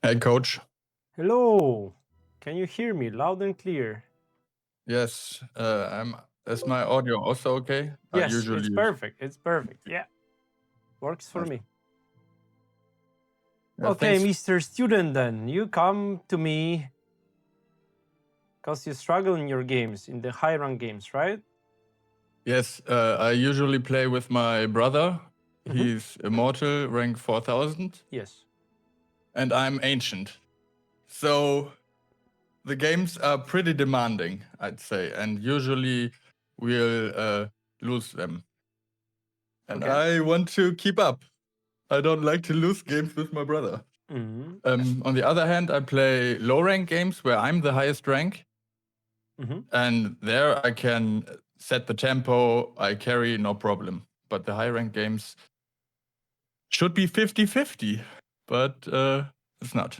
Hey, coach. Hello. Can you hear me loud and clear? Yes, is my audio also okay? I Yes, usually it's use. perfect. It's perfect. Yeah, works for uh, me. Yeah, Okay, thanks. Mr. Student, then you come to me because you struggle in your games, in the high rank games, right? Yes, I usually play with my brother. Mm-hmm. He's immortal, rank 4000, Yes. and I'm ancient. So the games are pretty demanding, I'd say, and usually we'll lose them. And Okay. I want to keep up. I don't like to lose games with my brother. Mm-hmm. On the other hand, I play low rank games where I'm the highest rank. Mm-hmm. And there I can set the tempo, I carry, no problem. But the high rank games should be 50-50, but it's not.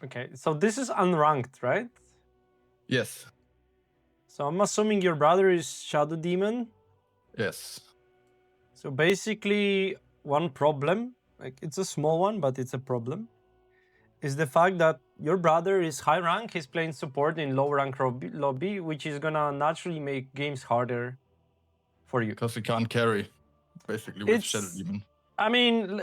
Okay, so this is unranked, right? Yes, So I'm assuming your brother is Shadow Demon. yes. So basically, one problem, like it's a small one, but it's a problem, is the fact that your brother is high rank, he's playing support in low rank lobby, which is gonna naturally make games harder for you. Because you can't carry, basically, with Shadow It's, Demon. I mean,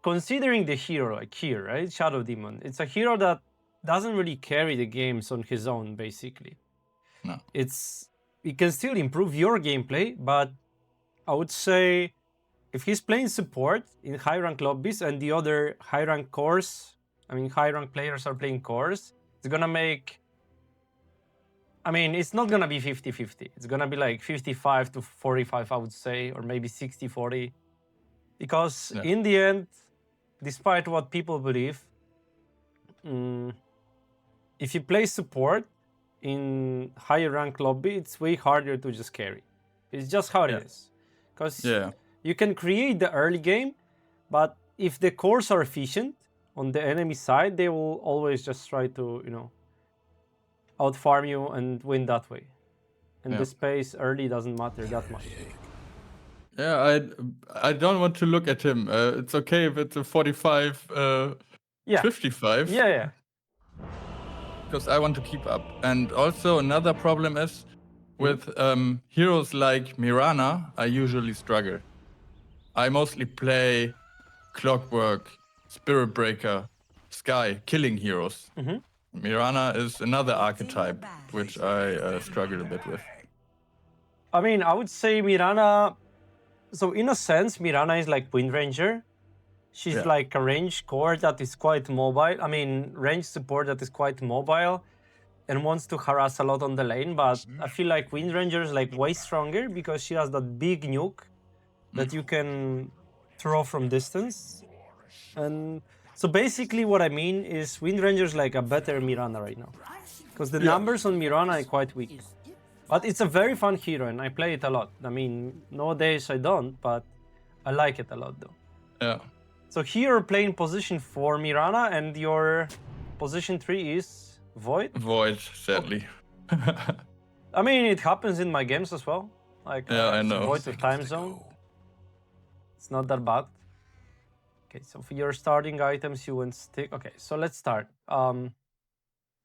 considering the hero, like here, right? Shadow Demon, it's a hero that doesn't really carry the games on his own, basically. No. It can still improve your gameplay, but I would say if he's playing support in high rank lobbies and the other high rank cores, I mean, high rank players are playing cores, it's gonna make. I mean, it's not gonna be 50-50. It's gonna be like 55 to 45, I would say, or maybe 60-40. Because Yeah. in the end, despite what people believe, if you play support in higher rank lobby, it's way harder to just carry. It's just how it Yeah. is. Because Yeah. you can create the early game, but if the cores are efficient on the enemy side, they will always just try to, outfarm you and win that way. And the Yeah. space early doesn't matter that much. Yeah, I don't want to look at him. It's okay if it's a 45 Yeah. 55. Yeah. Because I want to keep up. And also another problem is with heroes like Mirana, I usually struggle. I mostly play Clockwork, Spirit Breaker, Sky, killing heroes. Mirana is another archetype which I struggle a bit with. I mean, I would say Mirana. So, in a sense, Mirana is like Wind Ranger. She's Yeah. like a range core that is quite mobile. I mean, range support that is quite mobile and wants to harass a lot on the lane. But I feel like Wind Ranger is like way stronger because she has that big nuke that you can throw from distance. And so basically, what I mean is Wind Ranger is like a better Mirana right now because the Yeah. numbers on Mirana are quite weak. But it's a very fun hero and I play it a lot. I mean, nowadays I don't, but I like it a lot though. Yeah. So here you're playing position 4 Mirana and your position 3 is Void. Void, sadly. I mean, it happens in my games as well. Like Yeah, I it's know. Void with time zone. It's not that bad. Okay, so for your starting items, you went stick. Okay, so let's start.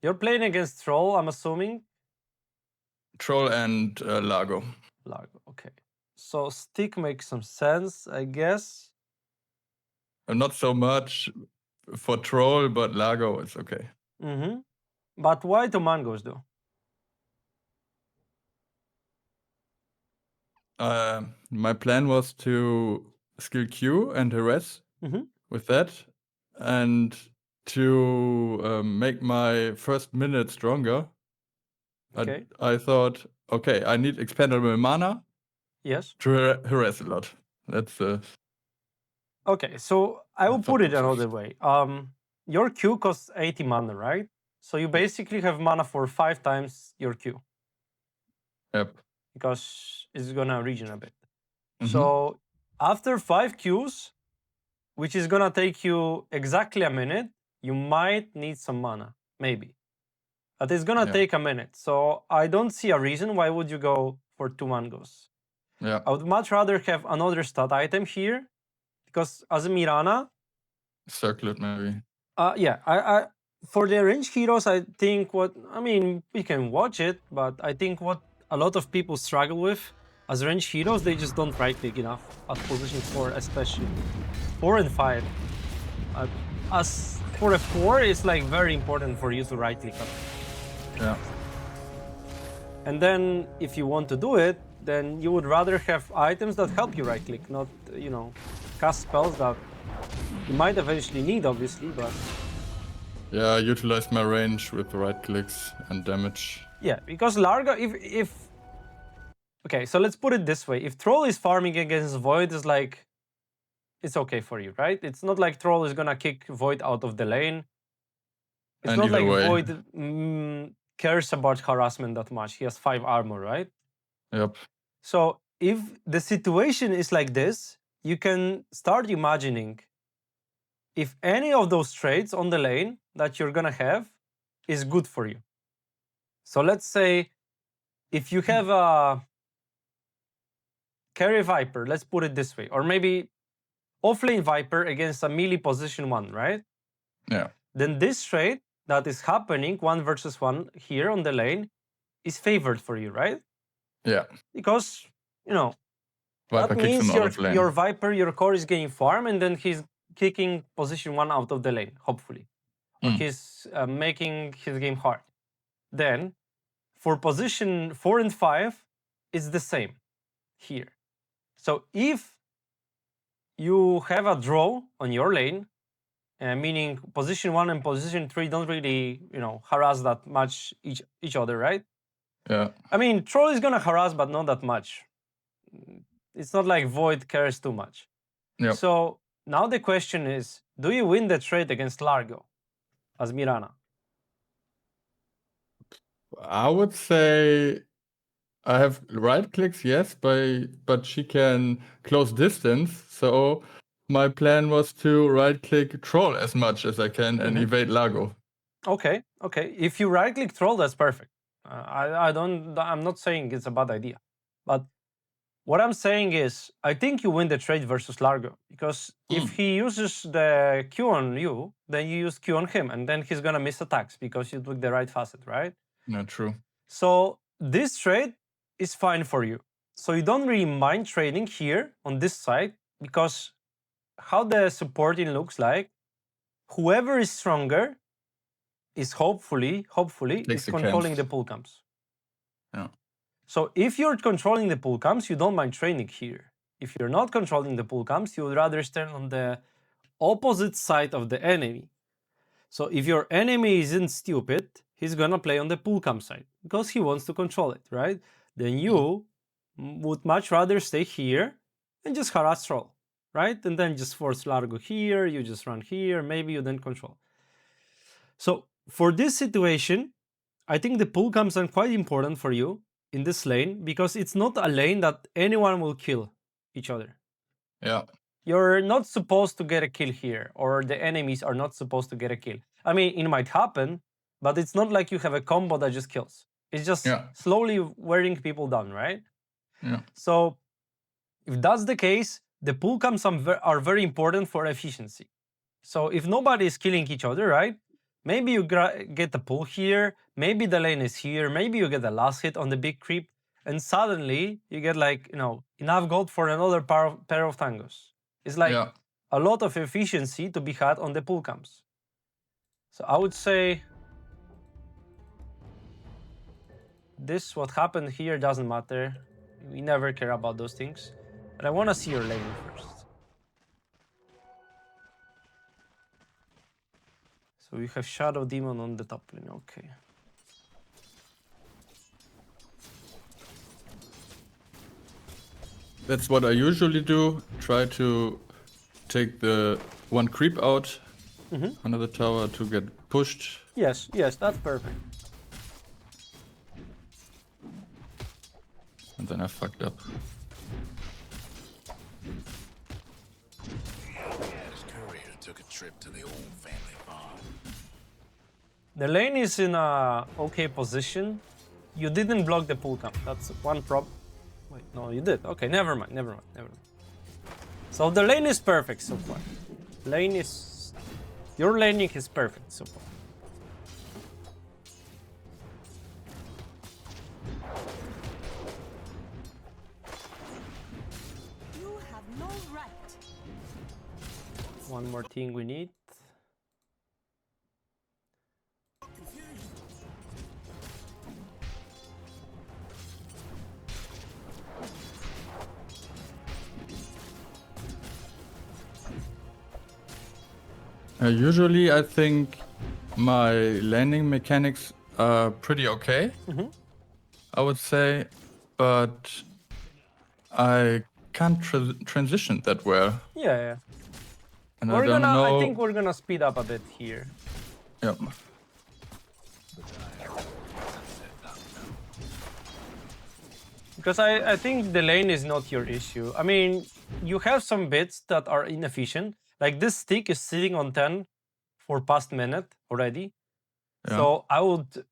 You're playing against Troll, I'm assuming. Troll and Lago. Largo, okay. So stick makes some sense, I guess. Not so much for Troll, but Lago is okay. Mm-hmm. But why to mangoes though? My plan was to skill Q and harass with that, and to make my first minute stronger. Okay. I thought, okay, I need expendable mana Yes. to harass a lot. That's Okay, so I will thought put it process. another way. Your Q costs 80 mana, right? So you basically have mana for 5 times your Q Yep. because it's gonna regen a bit. Mhm. So after 5 Qs, which is gonna take you exactly a minute, you might need some mana, maybe. But it's gonna Yeah. take a minute. So I don't see a reason why would you go for 2 mangos. Yeah. I would much rather have another stat item here because as a Mirana, Circlet maybe. Yeah, I for the range heroes, I think we can watch it, but I think what a lot of people struggle with as range heroes, they just don't right click enough at position 4, especially 4 and 5. As for a 4, it's like very important for you to right click on. Yeah. And then if you want to do it, then you would rather have items that help you right click, not cast spells that you might eventually need, obviously, but Yeah, I utilize my range with right clicks and damage. yeah, because Largo, if okay, so let's put it this way: if Troll is farming against Void, is like it's okay for you, right? It's not like Troll is gonna kick Void out of the lane. It's And not either like way. Void cares about harassment that much. He has 5 armor, right? Yep. So if the situation is like this, you can start imagining if any of those traits on the lane that you're gonna have is good for you. So let's say if you have a carry Viper, let's put it this way, or maybe offlane Viper against a melee position 1, right? Yeah. Then this trait that is happening 1 versus 1 here on the lane is favored for you, right? Yeah. Because, Viper that kicks him means out of lane. your Viper, your core is getting farm, and then he's kicking position 1 out of the lane, hopefully. Or he's making his game hard. Then, for position 4 and 5, it's the same here. So if you have a draw on your lane, meaning position 1 and position 3 don't really, harass that much each other, right? Yeah. I mean, Troll is gonna harass, but not that much. It's not like Void cares too much. Yep. So now the question is, do you win the trade against Largo as Mirana? I would say I have right clicks, yes, but she can close distance. So my plan was to right click Troll as much as I can and evade Lago. Okay. If you right click Troll, that's perfect. I'm not saying it's a bad idea, but what I'm saying is, I think you win the trade versus Largo, because if he uses the Q on you, then you use Q on him, and then he's gonna miss attacks because you took the right facet, right? Yeah, true. So this trade is fine for you. So you don't really mind trading here on this side, because how the supporting looks like, whoever is stronger is hopefully Takes is the controlling camps. the pull camps. Yeah. So if you're controlling the pull camps, you don't mind trading here. If you're not controlling the pull camps, you would rather stand on the opposite side of the enemy. So if your enemy isn't stupid, he's gonna play on the pull camp side because he wants to control it, right? Then you would much rather stay here and just harass Troll, right? And then just force Largo here, you just run here, maybe you then control. So for this situation, I think the pull camps are quite important for you in this lane, because it's not a lane that anyone will kill each other. Yeah. You're not supposed to get a kill here, or the enemies are not supposed to get a kill. I mean, it might happen, but it's not like you have a combo that just kills. It's just slowly wearing people down, right? Yeah. So if that's the case, the pull camps are very important for efficiency. So if nobody is killing each other, right? Maybe you get the pull here, maybe the lane is here, maybe you get the last hit on the big creep, and suddenly you get enough gold for another pair of tangos. It's like a lot of efficiency to be had on the pull camps. So I would say what happened here doesn't matter. We never care about those things. But I want to see your laning first. So we have Shadow Demon on the top lane, okay. That's what I usually do. Try to take the one creep out under the tower to get pushed. Yes, that's perfect. And then I fucked up. Took a trip to the old family farm. The lane is in a okay position. You didn't block the pull camp. That's one problem. Wait, no, you did. Okay, never mind. So the lane is perfect so far. Lane is Your laning is perfect so far. You have no right. One more thing we need. Usually, I think my landing mechanics are pretty okay. I would say, but I can't transition that well. Yeah. And We're I don't gonna. know. I think we're gonna speed up a bit here. Yeah. Because I think the lane is not your issue. I mean, you have some bits that are inefficient. Like this stick is sitting on 10 for past minute already. Yeah. So I would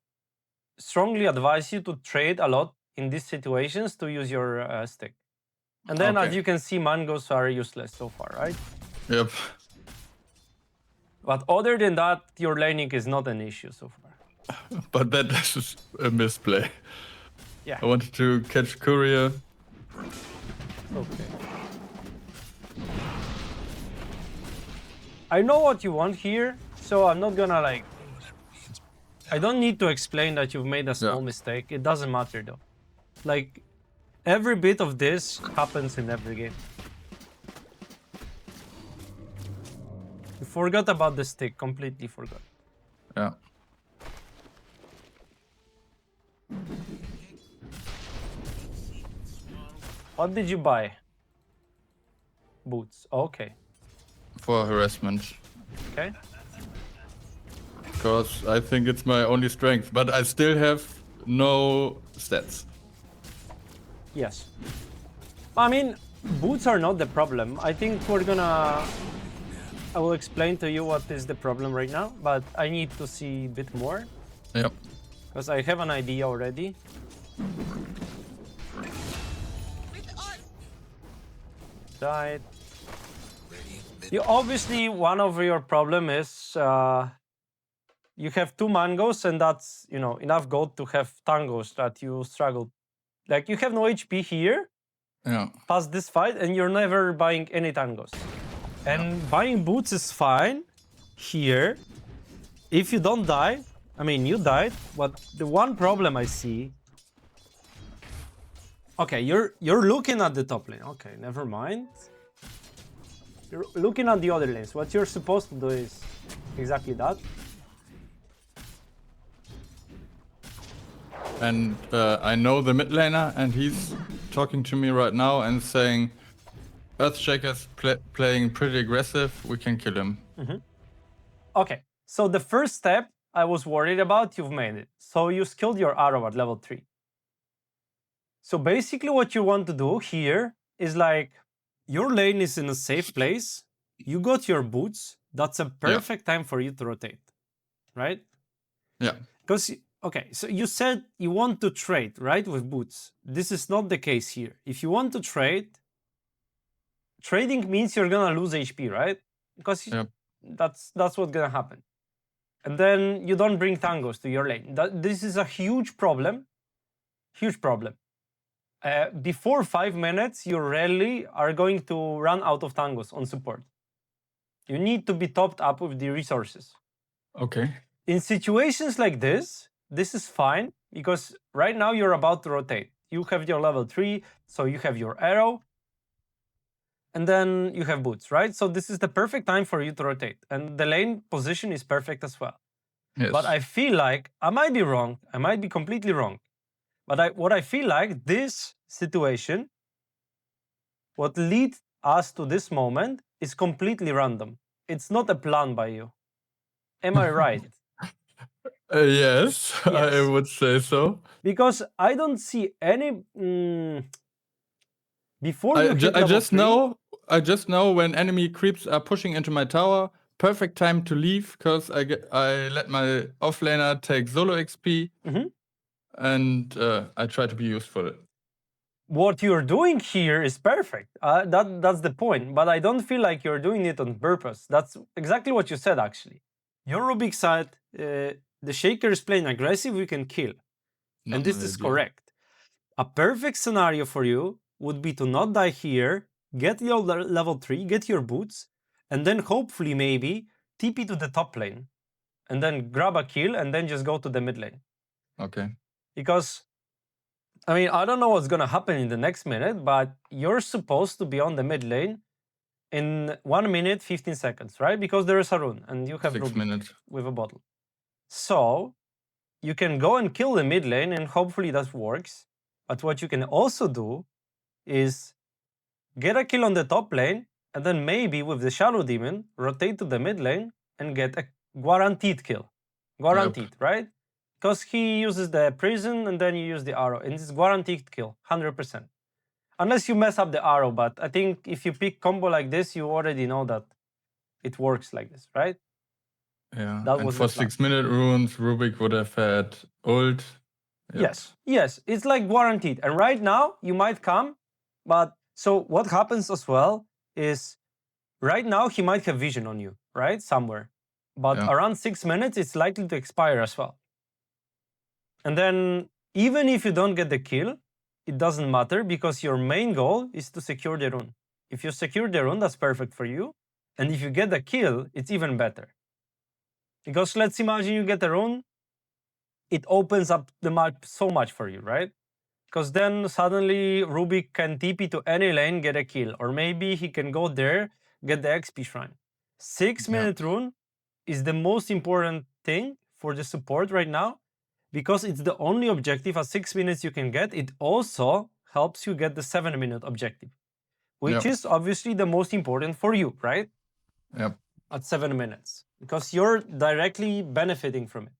strongly advise you to trade a lot in these situations to use your stick. And then, as Okay. you can see, mangoes are useless so far, right? Yep. But other than that, your laning is not an issue so far. But that is a misplay. Yeah. I wanted to catch courier. Okay. I know what you want here, so I'm not gonna like. I don't need to explain that you've made a small mistake. It doesn't matter though. Like, every bit of this happens in every game. You forgot about the stick, completely forgot. Yeah. What did you buy? Boots. Okay. For harassment. Okay. Because I think it's my only strength, but I still have no stats. Yes. I mean, boots are not the problem. I think we're gonna... I will explain to you what is the problem right now, but I need to see a bit more. Yep. Because I have an idea already. Died. You obviously, one of your problem is you have 2 mangoes, and that's, you know, enough gold to have tangos that you struggle. Like, you have no HP here Yeah. past this fight, and you're never buying any tangos. And buying boots is fine here if you don't die. I mean, you died, but the one problem I see... Okay, you're looking at the top lane. Okay, never mind. You're looking at the other lanes. What you're supposed to do is exactly that. And I know the mid laner, and he's talking to me right now and saying, Earthshaker's playing pretty aggressive, we can kill him. Okay, so the first step I was worried about, you've made it. So you skilled your arrow at level 3. So basically what you want to do here is like, your lane is in a safe place, you got your boots, that's a perfect time for you to rotate, right? Yeah. Because, okay, so you said you want to trade, right, with boots. This is not the case here. If you want to trade, trading means you're gonna lose HP, right? Because that's what's gonna happen. And then you don't bring tangos to your lane. This is a huge problem. Huge problem. Before 5 minutes, you rarely are going to run out of tangos on support. You need to be topped up with the resources. Okay. In situations like this is fine, because right now you're about to rotate. You have your level 3, so you have your arrow, and then you have boots, right? So this is the perfect time for you to rotate. And the lane position is perfect as well. Yes. But I feel like, I might be wrong, I might be completely wrong, but what I feel like, this situation, what leads us to this moment, is completely random. It's not a plan by you. Am I right? Yes, I would say so. Because I don't see any... Before you hit I level just 3, I just know when enemy creeps are pushing into my tower, perfect time to leave, because I let my offlaner take solo XP, and I try to be useful. what you're doing here is perfect. That's the point. But I don't feel like you're doing it on purpose. That's exactly what you said, actually. Your Rubik side, the Shaker is playing aggressive, we can kill. Not And this my is idea. correct. A perfect scenario for you would be to not die here, get your level 3, get your boots, and then hopefully maybe TP to the top lane. And then grab a kill and then just go to the mid lane. Okay. Because I mean, I don't know what's gonna happen in the next minute, but you're supposed to be on the mid lane in 1 minute 15 seconds, right? Because there is a rune and you have 6 Rubik minutes. with a bottle. So you can go and kill the mid lane and hopefully that works. But what you can also do is get a kill on the top lane and then maybe with the Shadow Demon rotate to the mid lane and get a guaranteed kill. Guaranteed, right? Because he uses the prison and then you use the arrow and it's guaranteed kill, 100%. Unless you mess up the arrow, but I think if you pick combo like this, you already know that it works like this, right? Yeah. That And was for the plan. 6-minute runes, Rubik would have had ult. Yep. Yes, it's like guaranteed. And right now you might come, but so what happens as well is right now he might have vision on you, right? Somewhere. But Yeah. around 6 minutes, it's likely to expire as well. And then even if you don't get the kill, it doesn't matter because your main goal is to secure the rune. If you secure the rune, that's perfect for you. And if you get the kill, it's even better. Because let's imagine you get the rune, it opens up the map so much for you, right? Because then suddenly Rubik can TP to any lane, get a kill. Or maybe he can go there, get the XP shrine. 6-minute rune is the most important thing for the support right now because it's the only objective at 6 minutes you can get. It also helps you get the 7-minute objective, which Yep. is obviously the most important for you, right? Yep. At 7 minutes because you're directly benefiting from it.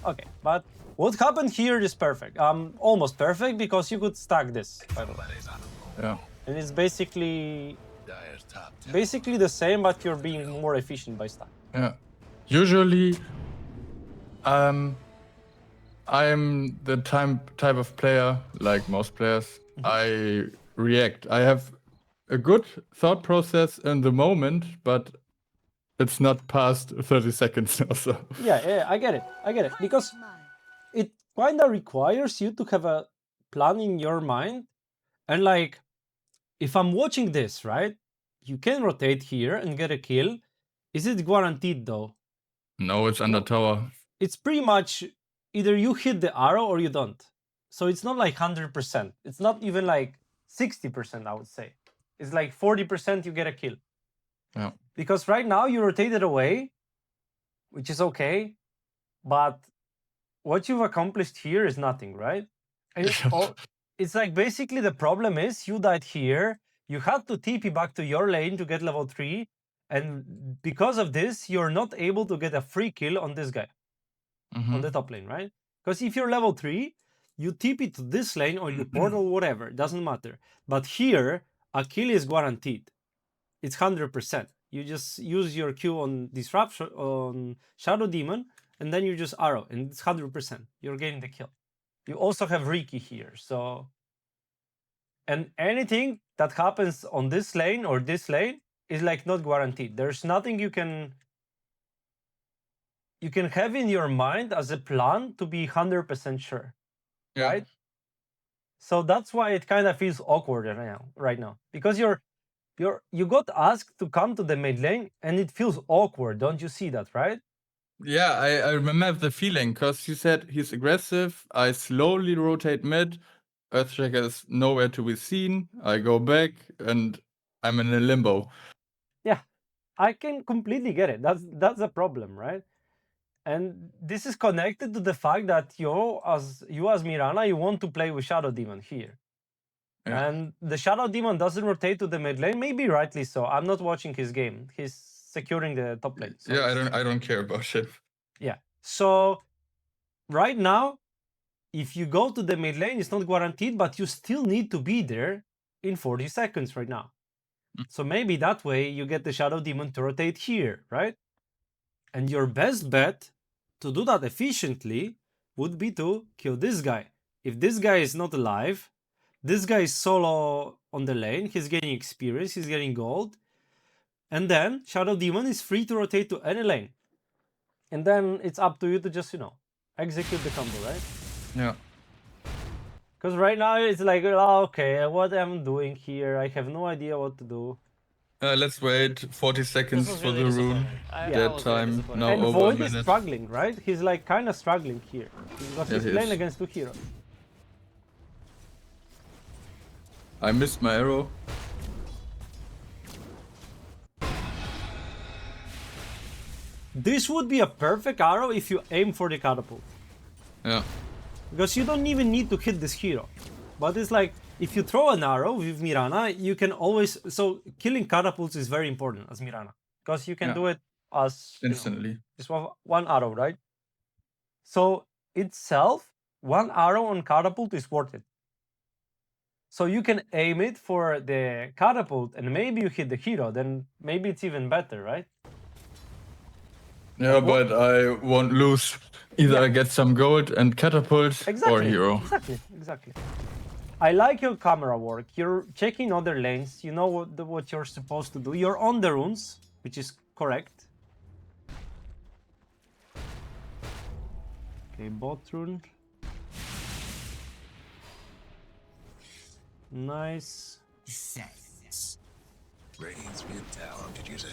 Okay, but what happened here is perfect. Almost perfect because you could stack this, by the way. Yeah. And it's basically Dyer's top tower. basically the same, but you're being more efficient by stack. Yeah. Usually, I'm the type of player, like most players, I react. I have a good thought process in the moment, but it's not past 30 seconds or so. Yeah, I get it. Because Mine. it kind of requires you to have a plan in your mind. And like, if I'm watching this, right, you can rotate here and get a kill. Is it guaranteed though? No, it's under tower. It's pretty much either you hit the arrow or you don't. So it's not like 100%. It's not even like 60%, I would say. It's like 40% you get a kill. Yeah. Because right now you rotated away, which is okay, but what you've accomplished here is nothing, right? And it's like basically the problem is you died here, you had to TP back to your lane to get level 3, and because of this, you're not able to get a free kill on this guy on the top lane, right? Because if you're level 3, you TP to this lane or you portal, whatever, it doesn't matter. But here, a kill is guaranteed. It's 100%. You just use your Q on Disruption, on Shadow Demon, and then you just arrow, and it's 100%. You're getting the kill. You also have Riki here, so... And anything that happens on this lane or this lane is like not guaranteed. There's nothing you can have in your mind as a plan to be 100% sure, Yeah. right? So that's why it kind of feels awkward right now, because you got asked to come to the mid lane, and it feels awkward. Don't you see that, right? Yeah, I remember the feeling because you said he's aggressive. I slowly rotate mid. Earthshaker is nowhere to be seen. I go back and I'm in a limbo. Yeah, I can completely get it. That's a problem, right? And this is connected to the fact that you as Mirana, you want to play with Shadow Demon here. Yeah. And the Shadow Demon doesn't rotate to the mid lane, maybe rightly so. I'm not watching his game. He's securing the top lane. So Yeah, I don't care about shit. yeah. So right now, if you go to the mid lane, it's not guaranteed, but you still need to be there in 40 seconds right now. So maybe that way you get the Shadow Demon to rotate here, right? And your best bet to do that efficiently would be to kill this guy. If this guy is not alive, This guy is solo on the lane. He's getting experience. He's getting gold. And then Shadow Demon is free to rotate to any lane. And then it's up to you to just, execute the combo, right? Yeah. Because right now it's like, oh, okay, what am I doing here? I have no idea what to do. Let's wait 40 seconds was for really the rune. disappointing. I Dead was really time. disappointed. Now And over a Void is minute. struggling, right? He's like kind of struggling here. Because Yeah, he's he playing is. against two heroes. I missed my arrow. This would be a perfect arrow if you aim for the catapult. Yeah. Because you don't even need to hit this hero. But it's like, if you throw an arrow with Mirana, you can always... So, killing catapults is very important as Mirana. Because you can Yeah. do it as... Instantly. just one arrow, right? So, itself, one arrow on catapult is worth it. So you can aim it for the catapult and maybe you hit the hero, then maybe it's even better, right? Yeah, but I won't lose. Either Yeah. I get some gold and catapult or hero. Exactly. I like your camera work. You're checking other lanes. You know what you're supposed to do. You're on the runes, which is correct. Okay, bot rune. Nice. Radiant's mid tower could use a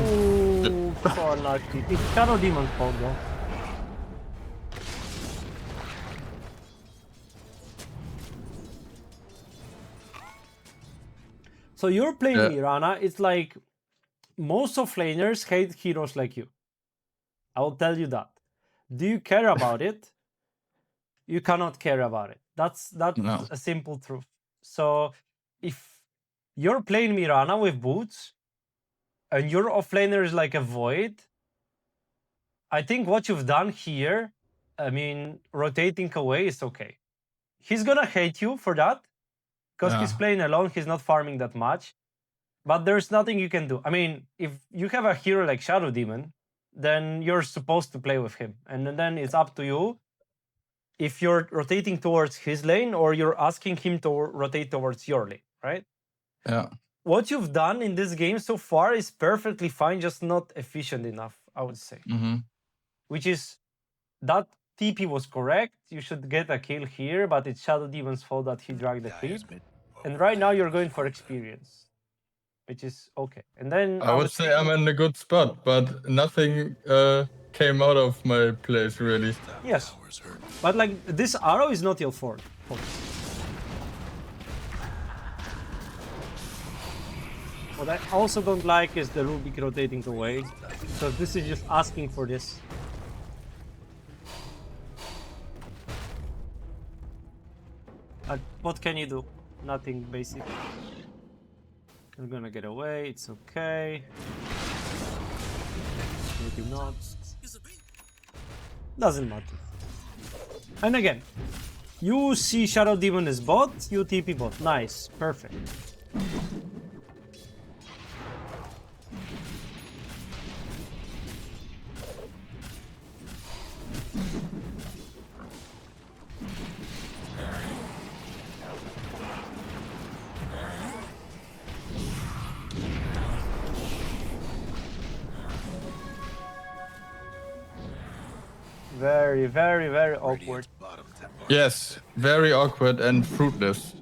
Ooh, so unlucky. It's Shadow Demon's fault though. So you're playing Yeah. Mirana, it's like most of laners hate heroes like you. I will tell you that. Do you care about it? You cannot care about it. That's No. a simple truth. So if you're playing Mirana with boots and your offlaner is like a void, I think what you've done here, I mean, rotating away is okay. He's gonna hate you for that because he's Yeah. playing alone. He's not farming that much, but there's nothing you can do. I mean, if you have a hero like Shadow Demon, then you're supposed to play with him, and then it's up to you if you're rotating towards his lane or you're asking him to rotate towards your lane, right? Yeah. What you've done in this game so far is perfectly fine, just not efficient enough, I would say. Mm-hmm. Which is that TP was correct. You should get a kill here, but it's Shadow Demon's fault that he dragged the creep. mid. And right now you're going for experience, which is okay. And then I would say I'm in a good spot, but nothing came out of my place really. yes, Tower's hurt. but like this arrow is not your fault. What I also don't like is the Rubik rotating away. So this is just asking for this. What can you do? Nothing, basically. I'm gonna get away, it's okay. Maybe not. Doesn't matter. And again, you see Shadow Demon is bot, you TP bot. Nice, perfect. Very, very, very awkward. Radiant's bottom tower. Yes, very awkward and fruitless.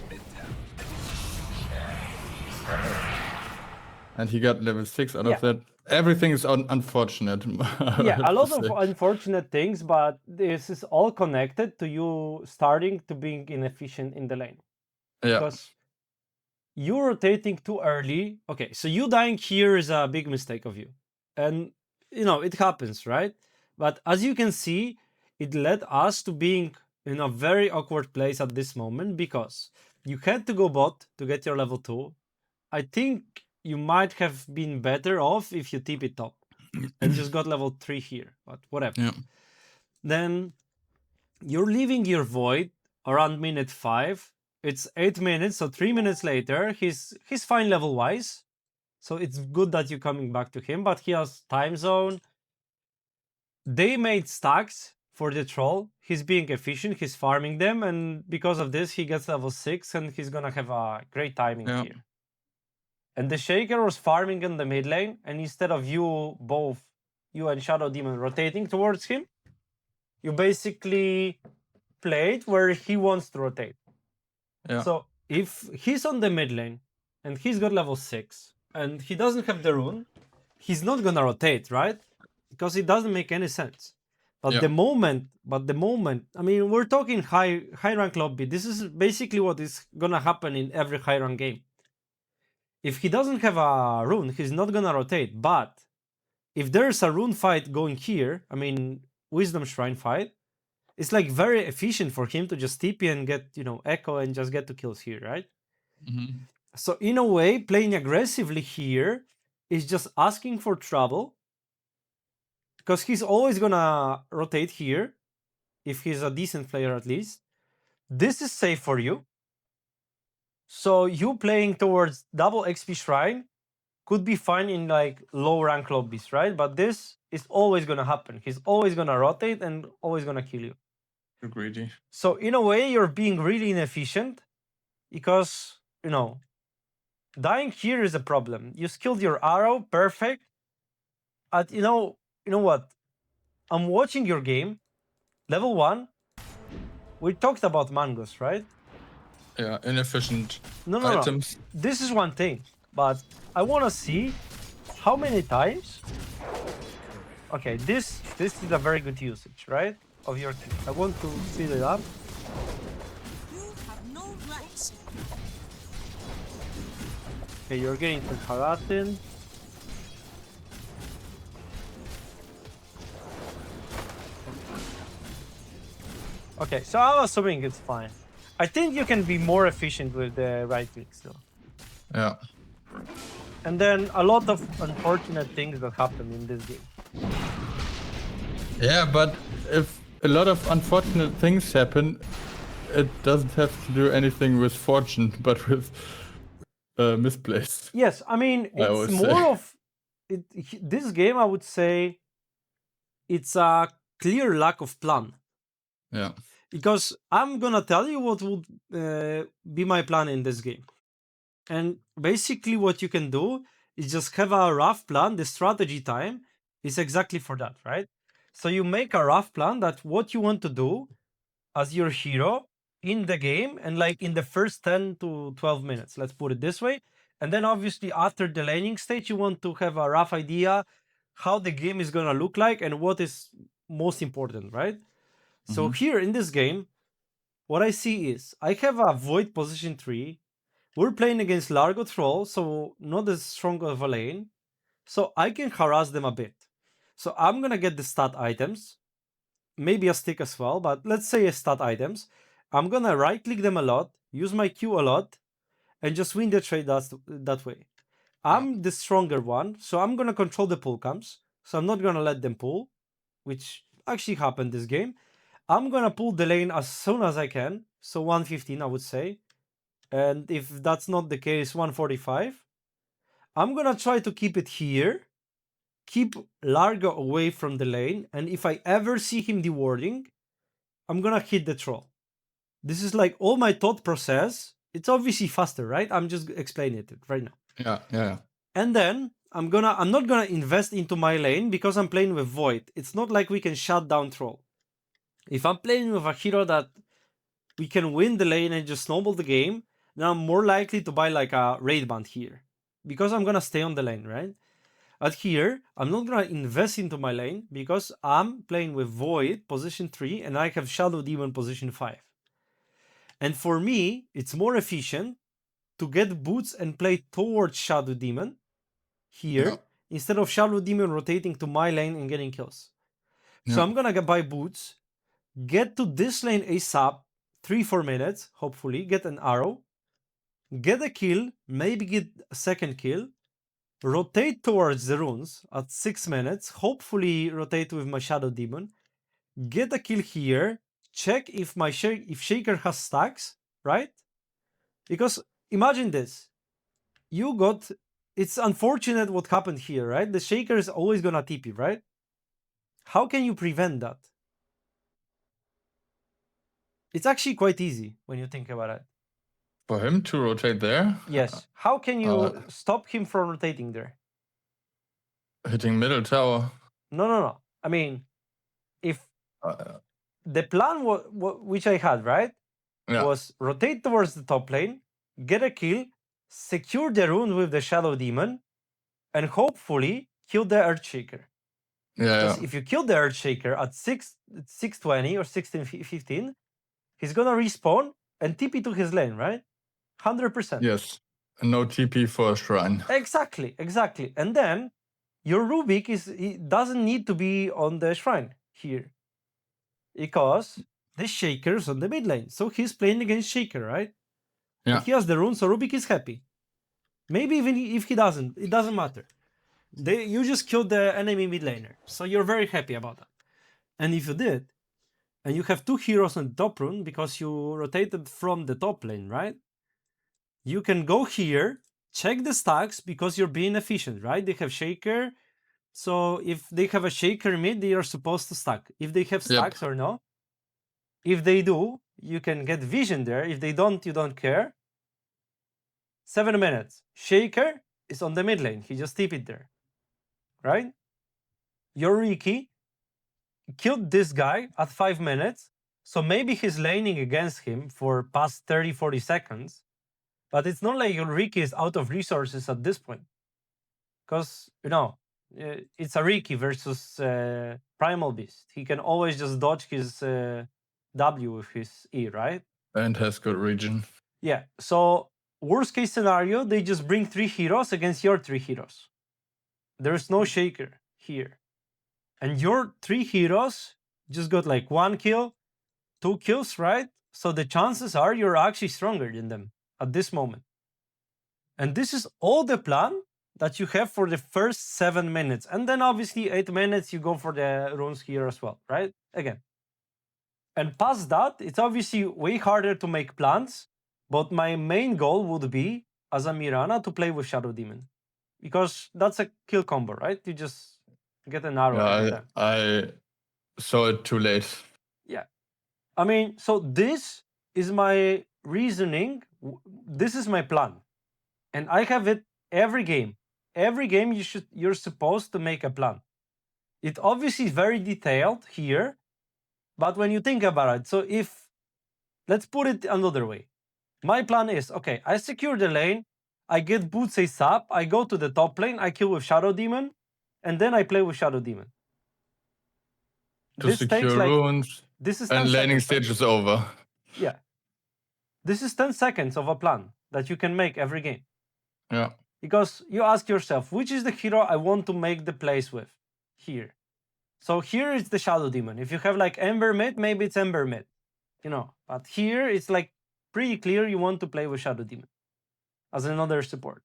Mid tower. And he got level 6 out Yeah. of that. Everything is unfortunate. Yeah, a lot of unfortunate things, but this is all connected to you starting to being inefficient in the lane. Yeah. Because you rotating too early. Okay, so you dying here is a big mistake of you. And, it happens, right? But as you can see, it led us to being in a very awkward place at this moment because you had to go bot to get your level 2. I think you might have been better off if you TP it top and just got level 3 here, but whatever. Yeah. Then you're leaving your void around minute 5. It's 8 minutes, so 3 minutes later, he's fine level wise. So it's good that you're coming back to him, but he has time zone. they made stacks for the troll. He's being efficient, he's farming them, and because of this, he gets level 6 and he's gonna have a great timing Yeah. here. And the Shaker was farming in the mid lane, and instead of you and Shadow Demon rotating towards him, you basically played where he wants to rotate. Yeah. So if he's on the mid lane and he's got level 6 and he doesn't have the rune, he's not gonna rotate, right? Because it doesn't make any sense. But Yeah. the moment, I mean, we're talking high rank lobby. This is basically what is gonna happen in every high rank game. If he doesn't have a rune, he's not gonna rotate. But if there's a rune fight going here, I mean, Wisdom Shrine fight, it's like very efficient for him to just TP and get, echo and just get 2 kills here, right? Mhm. So in a way, playing aggressively here is just asking for trouble, because he's always gonna rotate here if he's a decent player at least. This is safe for you. So you playing towards double XP Shrine could be fine in like low rank lobbies, right? But this is always gonna happen. He's always gonna rotate and always gonna kill you. Too greedy. So in a way, you're being really inefficient because, dying here is a problem. You skilled your arrow, perfect. At you know what? I'm watching your game. Level 1. We talked about mangoes, right? Yeah, inefficient No. items. This is one thing, but I want to see how many times. Okay, this is a very good usage, right? Of your key. I want to speed it up. You have no rights. Okay, you're getting some Haratin. Okay, so I'm assuming it's fine. I think you can be more efficient with the right click still. Yeah. And then a lot of unfortunate things that happen in this game. Yeah, but if a lot of unfortunate things happen, it doesn't have to do anything with fortune, but with misplaced. Yes, I mean, I it's always more say. of it. This game, I would say, it's a clear lack of plan. Yeah. Because I'm gonna tell you what would be my plan in this game. And basically what you can do is just have a rough plan. The strategy time is exactly for that, right? So you make a rough plan that what you want to do as your hero in the game and like in the first 10 to 12 minutes, let's put it this way. And then obviously after the laning stage, you want to have a rough idea how the game is gonna look like and what is most important, right? So here in this game, what I see is I have a Void position 3. We're playing against Largo Troll, so not as strong of a lane. So I can harass them a bit. So I'm gonna get the stat items, maybe a stick as well, but let's say a stat items. I'm gonna right click them a lot, use my Q a lot, and just win the trade that way. I'm the stronger one, so I'm gonna control the pull camps. So I'm not gonna let them pull, which actually happened this game. I'm gonna pull the lane as soon as I can, so 115 I would say. And if that's not the case, 145. I'm gonna try to keep it here, keep Largo away from the lane, and if I ever see him dewarding, I'm gonna hit the troll. This is like all my thought process. It's obviously faster, right? I'm just explaining it right now. Yeah. And then I'm not gonna invest into my lane because I'm playing with Void. It's not like we can shut down troll. If I'm playing with a hero that we can win the lane and just snowball the game, then I'm more likely to buy like a raid band here. Because I'm gonna stay on the lane, right? But here, I'm not gonna invest into my lane because I'm playing with Void position 3 and I have Shadow Demon position 5. And for me, it's more efficient to get boots and play towards Shadow Demon here Yeah. instead of Shadow Demon rotating to my lane and getting kills. So Yeah. I'm gonna buy boots, get to this lane ASAP, 3-4 minutes, hopefully, get an arrow, get a kill, maybe get a second kill, rotate towards the runes at 6 minutes, hopefully rotate with my Shadow Demon, get a kill here, check if my if Shaker has stacks, right? Because imagine this, it's unfortunate what happened here, right? The Shaker is always gonna TP, right? how can you prevent that? It's actually quite easy when you think about it. For him to rotate there, Yes. How can you stop him from rotating there? hitting middle tower. No. I mean, if Uh, the plan which I had, right, yeah, was rotate towards the top lane, get a kill, secure the rune with the Shadow Demon, and hopefully kill the Earthshaker. Because yeah, if you kill the Earthshaker at 620 or 1615, he's gonna respawn and TP to his lane, right? 100%. yes. No TP for a shrine. Exactly. And then your Rubik doesn't need to be on the shrine here. Because the Shaker's on the mid lane. So he's playing against Shaker, right? Yeah. And he has the rune, so Rubik is happy. Maybe even if he doesn't, it doesn't matter. You just killed the enemy mid laner, so you're very happy about that. And if you did, and you have 2 heroes on the top rune because you rotated from the top lane, right? You can go here, check the stacks because you're being efficient, right? They have Shaker, so if they have a Shaker mid, they are supposed to stack. If they have stacks or no. If they do, you can get vision there. If they don't, you don't care. 7 minutes. Shaker is on the mid lane. He just TP'd there. Right? Your Riki killed this guy at 5 minutes. So maybe he's laning against him for past 30, 40 seconds. But it's not like your Riki is out of resources at this point. Because, it's a Riki versus Primal Beast. He can always just dodge his W with his E, right? And has good region. Yeah, so worst case scenario, they just bring 3 heroes against your 3 heroes. There's no Shaker here. And your 3 heroes just got like 1 kill, 2 kills, right? So the chances are you're actually stronger than them at this moment. And this is all the plan that you have for the first 7 minutes. And then obviously 8 minutes, you go for the runes here as well, right? Again. And past that, it's obviously way harder to make plans. But my main goal would be, as a Mirana, to play with Shadow Demon. Because that's a kill combo, right? You just get an arrow every time. I saw it too late. Yeah. I mean, so this is my reasoning. This is my plan. And I have it every game. Every game you're supposed to make a plan. It obviously is very detailed here. But when you think about it, so let's put it another way. My plan is, okay, I secure the lane, I get boots ASAP, I go to the top lane, I kill with Shadow Demon, and then I play with Shadow Demon. To secure runes, this is and laning stage is over. Yeah. This is 10 seconds of a plan that you can make every game. Yeah. Because you ask yourself, which is the hero I want to make the plays with? Here. So here is the Shadow Demon. If you have like Ember mid, maybe it's Ember mid. But here it's like pretty clear you want to play with Shadow Demon as another support.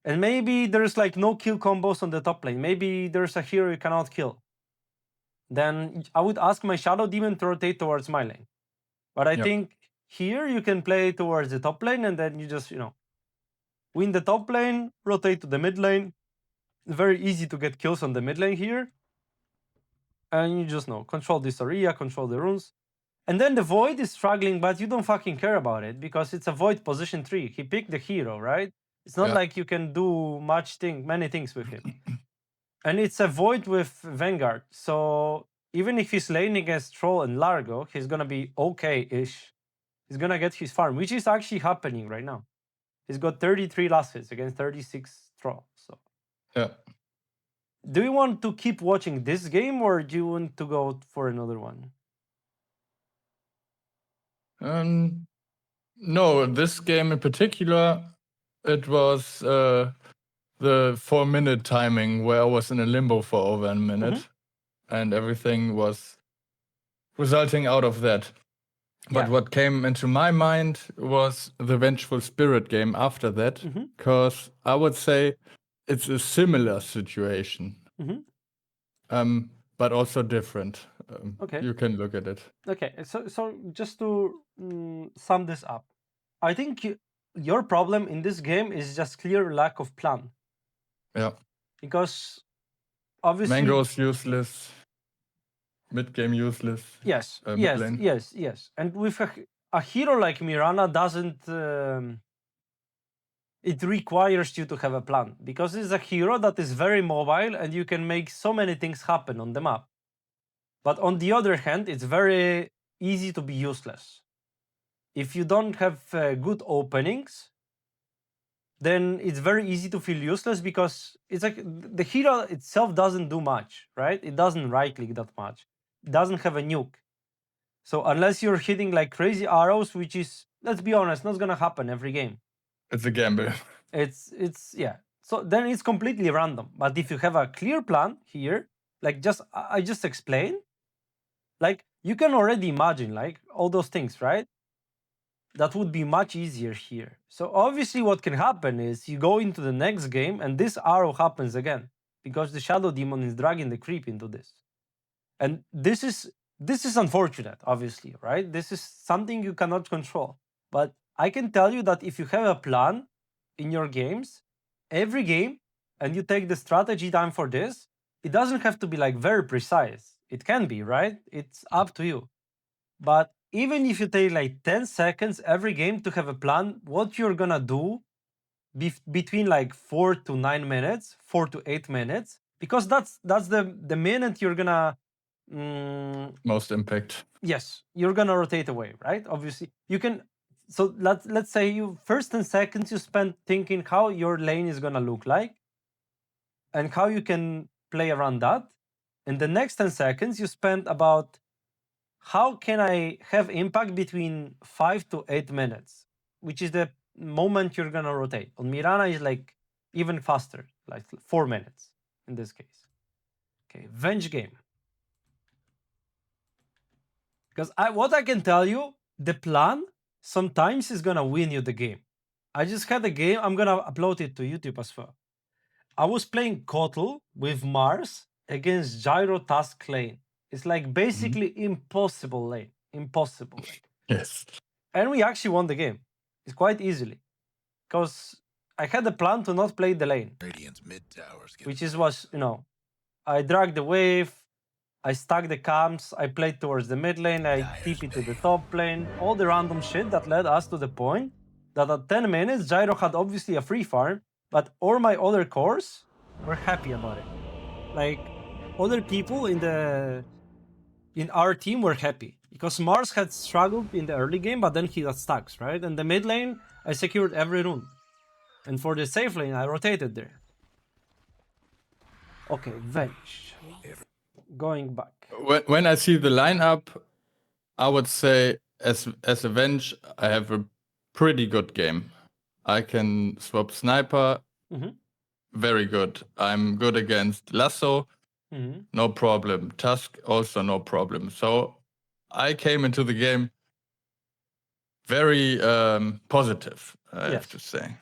And maybe there's like no kill combos on the top lane. Maybe there's a hero you cannot kill. Then I would ask my Shadow Demon to rotate towards my lane. But I think here you can play towards the top lane and then you just, win the top lane, rotate to the mid lane. It's very easy to get kills on the mid lane here. And you just control this area, control the runes. And then the Void is struggling, but you don't fucking care about it because it's a Void position 3. He picked the hero, right? It's not like you can do many things with him. And it's a Void with Vanguard. So even if he's laning against Troll and Largo, he's gonna be okay-ish. He's gonna get his farm, which is actually happening right now. He's got 33 last hits against 36 Troll. So yeah. Do you want to keep watching this game or do you want to go for another one? No, this game in particular, it was the 4-minute timing where I was in a limbo for over a minute, and everything was resulting out of that. But what came into my mind was the Vengeful Spirit game after that, because I would say it's a similar situation, but also different. Okay. You can look at it. Okay, so just to sum this up, I think your problem in this game is just clear lack of plan. Yeah. Because obviously Mango's useless. mid-game useless. Yes, mid yes, lane. yes. And with a hero like Mirana doesn't... it requires you to have a plan, because it's a hero that is very mobile and you can make so many things happen on the map. But on the other hand, it's very easy to be useless. If you don't have good openings, then it's very easy to feel useless, because it's like the hero itself doesn't do much, right? It doesn't right click that much. It doesn't have a nuke. So unless you're hitting like crazy arrows, which is, let's be honest, not gonna happen every game. It's a gamble. It's yeah. So then it's completely random. But if you have a clear plan here, like I just explained, like you can already imagine like all those things, right? That would be much easier here. So obviously what can happen is you go into the next game and this arrow happens again, because the Shadow Demon is dragging the creep into this. And this is unfortunate, obviously, right? This is something you cannot control. But I can tell you that if you have a plan in your games, every game, and you take the strategy time for this, it doesn't have to be like very precise. It can be, right? It's up to you. But even if you take like 10 seconds every game to have a plan, what you're gonna do between like 4 to 9 minutes, 4 to 8 minutes, because that's the minute you're gonna Most impact. yes, you're gonna rotate away, right? Obviously, you can. So let's say you first 10 seconds you spend thinking how your lane is gonna look like, and how you can play around that. And the next 10 seconds you spend about how can I have impact between 5 to 8 minutes, which is the moment you're gonna rotate. On Mirana is like even faster, like 4 minutes in this case. Okay, Venge game. Because what I can tell you, the plan sometimes is gonna win you the game. I just had a game, I'm gonna upload it to YouTube as well. I was playing Kotal with Mars against Gyro Task lane. It's like basically impossible lane. Impossible lane. Yes. And we actually won the game. It's quite easily. Because I had a plan to not play the lane. Radiant's mid towers get Which is was, I dragged the wave, I stacked the camps, I played towards the mid lane, I TP to the top lane, all the random shit that led us to the point that at 10 minutes, Gyro had obviously a free farm, but all my other cores were happy about it. Like, other people in our team were happy, because Mars had struggled in the early game, but then he got stacks, right? And the mid lane, I secured every rune. And for the safe lane, I rotated there. Okay, Venge. Going back. When I see the lineup, I would say as a Venge, I have a pretty good game. I can swap sniper, very good. I'm good against Lasso, no problem. Tusk, also no problem. So I came into the game very positive, I have to say.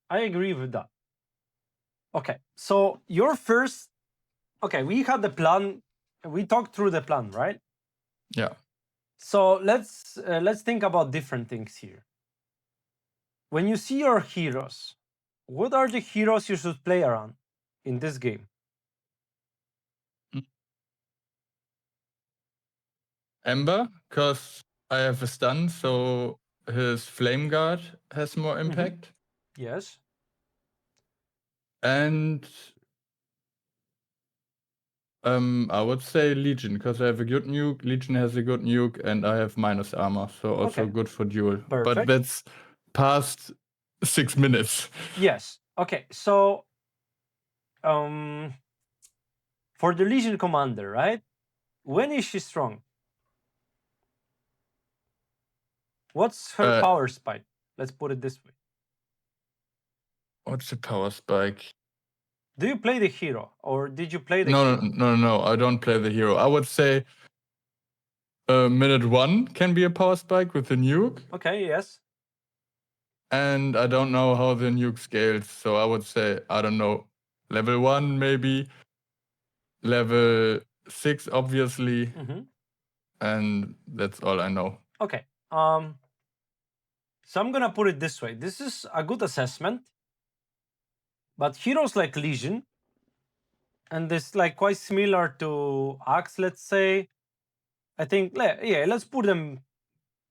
I agree with that. Okay, so your first... Okay, we had the plan. We talked through the plan, right? Yeah. So let's think about different things here. When you see your heroes, what are the heroes you should play around in this game? Ember, because I have a stun, so his Flame Guard has more impact. Yes. And I would say Legion, because I have a good nuke, Legion has a good nuke, and I have minus armor, so also good for duel. Perfect. But that's past 6 minutes. Yes. Okay, so for the Legion commander, right? When is she strong? What's her power spike? Let's put it this way. What's the power spike? Do you play the hero, or did you play the No, hero? no, I don't play the hero. I would say minute 1 can be a power spike with the nuke. Okay, yes. And I don't know how the nuke scales, so I would say, I don't know, level 1 maybe, level 6 obviously, and that's all I know. Okay. So I'm gonna put it this way. This is a good assessment, but heroes like Legion, and this like quite similar to Axe, let's say, I think, yeah, let's put them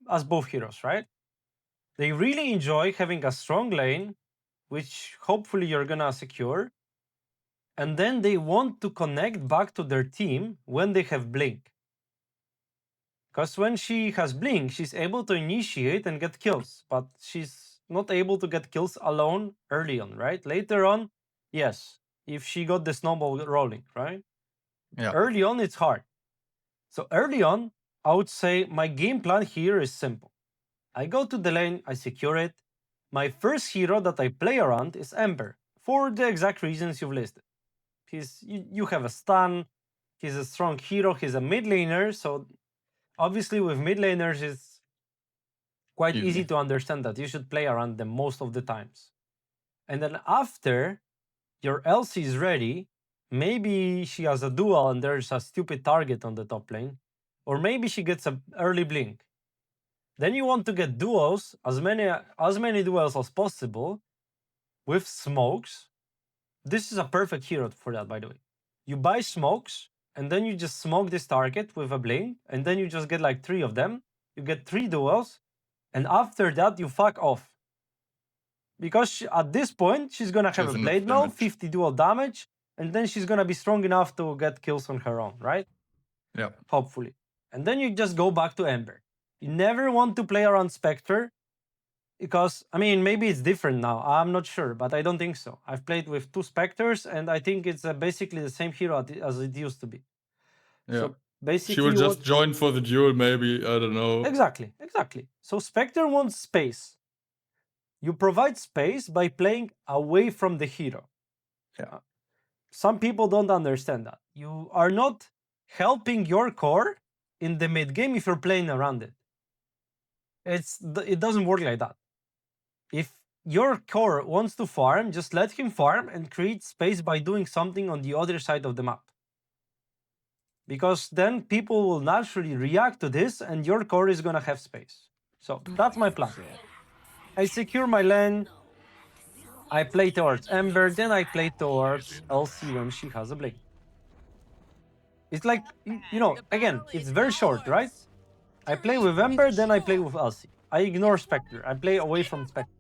as both heroes, right? They really enjoy having a strong lane, which hopefully you're gonna secure, and then they want to connect back to their team when they have Blink. Because when she has Blink, she's able to initiate and get kills, but she's not able to get kills alone early on, right? Later on, yes, if she got the snowball rolling, right? Yeah. Early on, it's hard. So early on, I would say my game plan here is simple. I go to the lane, I secure it. My first hero that I play around is Ember, for the exact reasons you've listed. You have a stun, he's a strong hero, he's a mid laner, so obviously with mid laners it's quite easy to understand that you should play around them most of the times. And then after your Elsie is ready, maybe she has a duel and there's a stupid target on the top lane, or maybe she gets an early blink. Then you want to get duels, as many duels as possible, with smokes. This is a perfect hero for that, by the way. You buy smokes, and then you just smoke this target with a blink, and then you just get like 3 of them. You get 3 duels, and after that you fuck off. Because at this point, she's gonna have a blade mail, 50 dual damage, and then she's gonna be strong enough to get kills on her own, right? Yeah. Hopefully. And then you just go back to Ember. You never want to play around Spectre, because, I mean, maybe it's different now. I'm not sure, but I don't think so. I've played with 2 Spectres, and I think it's basically the same hero as it used to be. Yeah. So basically, she will just join for the duel, maybe. I don't know. Exactly. So Spectre wants space. You provide space by playing away from the hero. Yeah. Some people don't understand that. You are not helping your core in the mid game if you're playing around it. It doesn't work like that. If your core wants to farm, just let him farm and create space by doing something on the other side of the map. Because then people will naturally react to this and your core is gonna have space. So that's my plan. I secure my lane, I play towards Ember, then I play towards Elsie when she has a blink. It's like, again, it's very short, right? I play with Ember, then I play with Elsie. I ignore Spectre. I play away from Spectre.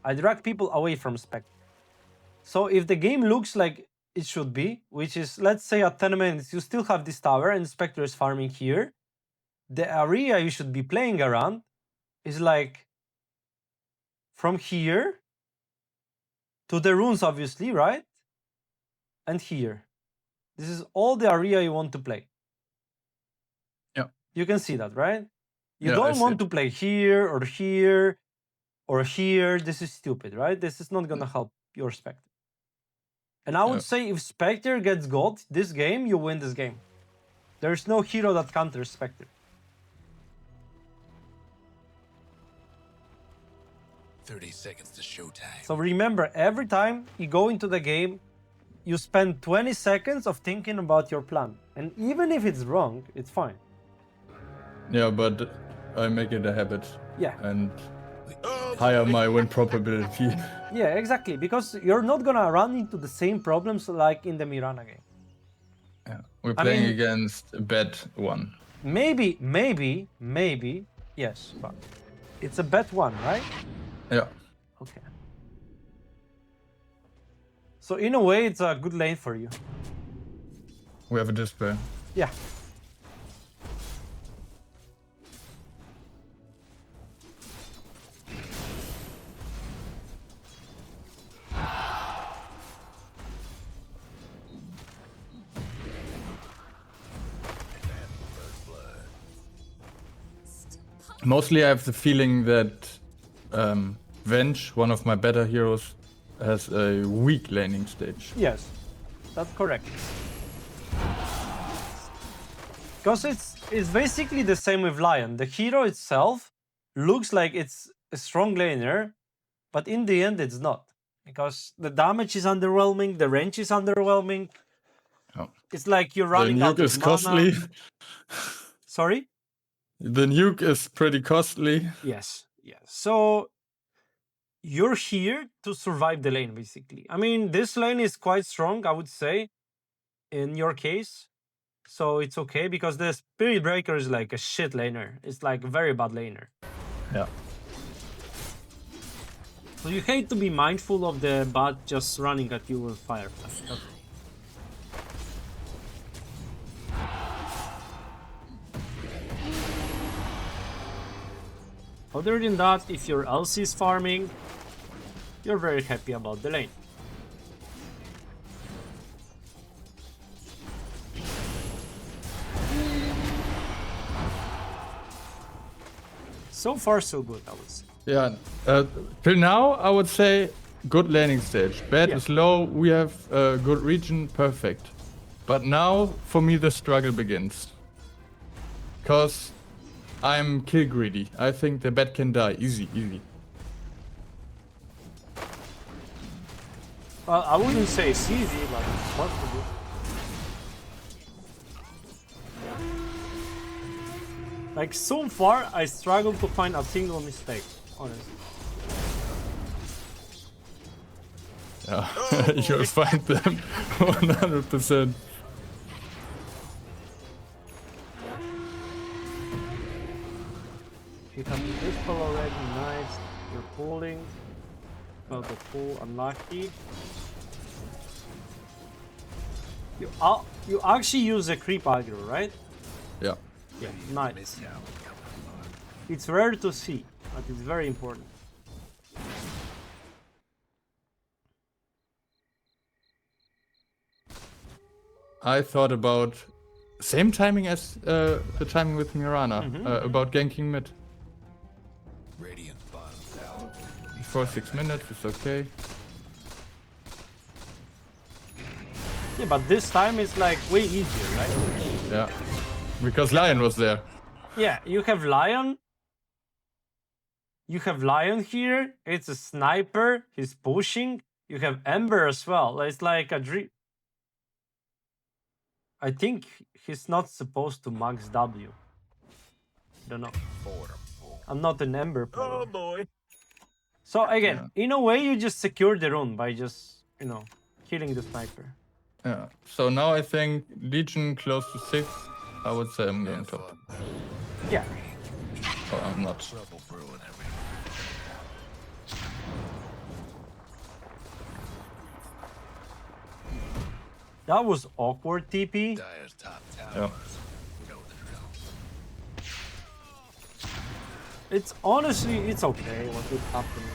I drag people away from Spectre. So if the game looks like it should be, which is, let's say at 10 minutes, you still have this tower and Spectre is farming here, the area you should be playing around is like from here to the runes, obviously, right? And here. This is all the area you want to play. Yeah. You can see that, right? You Yeah, don't want to play here or here or here. This is stupid, right? This is not going to help your Spectre. And I would say if Spectre gets gold this game, you win this game. There's no hero that counters Spectre. 30 seconds to showtime. So remember, every time you go into the game, you spend 20 seconds of thinking about your plan. And even if it's wrong, it's fine. Yeah, but I make it a habit. Yeah. And higher my win probability. Yeah, exactly. Because you're not gonna run into the same problems like in the Mirana game. Yeah. We're playing against a bad one. Maybe, yes, but it's a bet one, right? Yeah. Okay. So in a way, it's a good lane for you. We have a display. Yeah. Mostly I have the feeling that Venge, one of my better heroes, has a weak laning stage. Yes, that's correct. Because it's basically the same with Lion. The hero itself looks like it's a strong laner, but in the end it's not. Because the damage is underwhelming, the range is underwhelming. Oh. It's like you're running out of mana. The nuke is costly. Sorry? The nuke is pretty costly. Yes. So you're here to survive the lane, basically. I mean, this lane is quite strong, I would say, in your case. so it's okay because the Spirit Breaker is like a shit laner. It's like a very bad laner. Yeah. So you hate to be mindful of the bot just running at you with fire. Other than that, if your LC is farming, you're very happy about the lane. So far, so good, I would say. Yeah. Till now, I would say good landing stage. Bad Yeah. is low. We have a good region. Perfect. But now, for me, the struggle begins. Because I'm kill greedy. I think the bad can die. Easy, easy. Well, I wouldn't say it's easy, but it's possible. Like, so far, I struggle to find a single mistake, honestly. Yeah. You'll find them 100%. You have this pull already, nice. You're pulling. Well, the pull, unlucky. You actually use a creep aggro, right? Yeah. Yeah, nice. It's rare to see, but it's very important. I thought about same timing as the timing with Mirana, about ganking mid. Radiant bottom tower. For 6 minutes, it's okay. Yeah, but this time it's like way easier, right? Yeah. Because Lion was there. Yeah, you have Lion. You have Lion here. It's a sniper. He's pushing. You have Ember as well. It's like a dream. I think he's not supposed to max W. Don't know. I'm not an Ember player. Oh boy. So again, in a way, you just secure the rune by just, killing the sniper. Yeah. So now I think Legion close to 6. I would say I'm going top. Yeah. Or I'm not. Trouble brewing everywhere. That was awkward TP. Dire's top tower. Yeah. You know the drill. It's honestly, it's okay what is happening.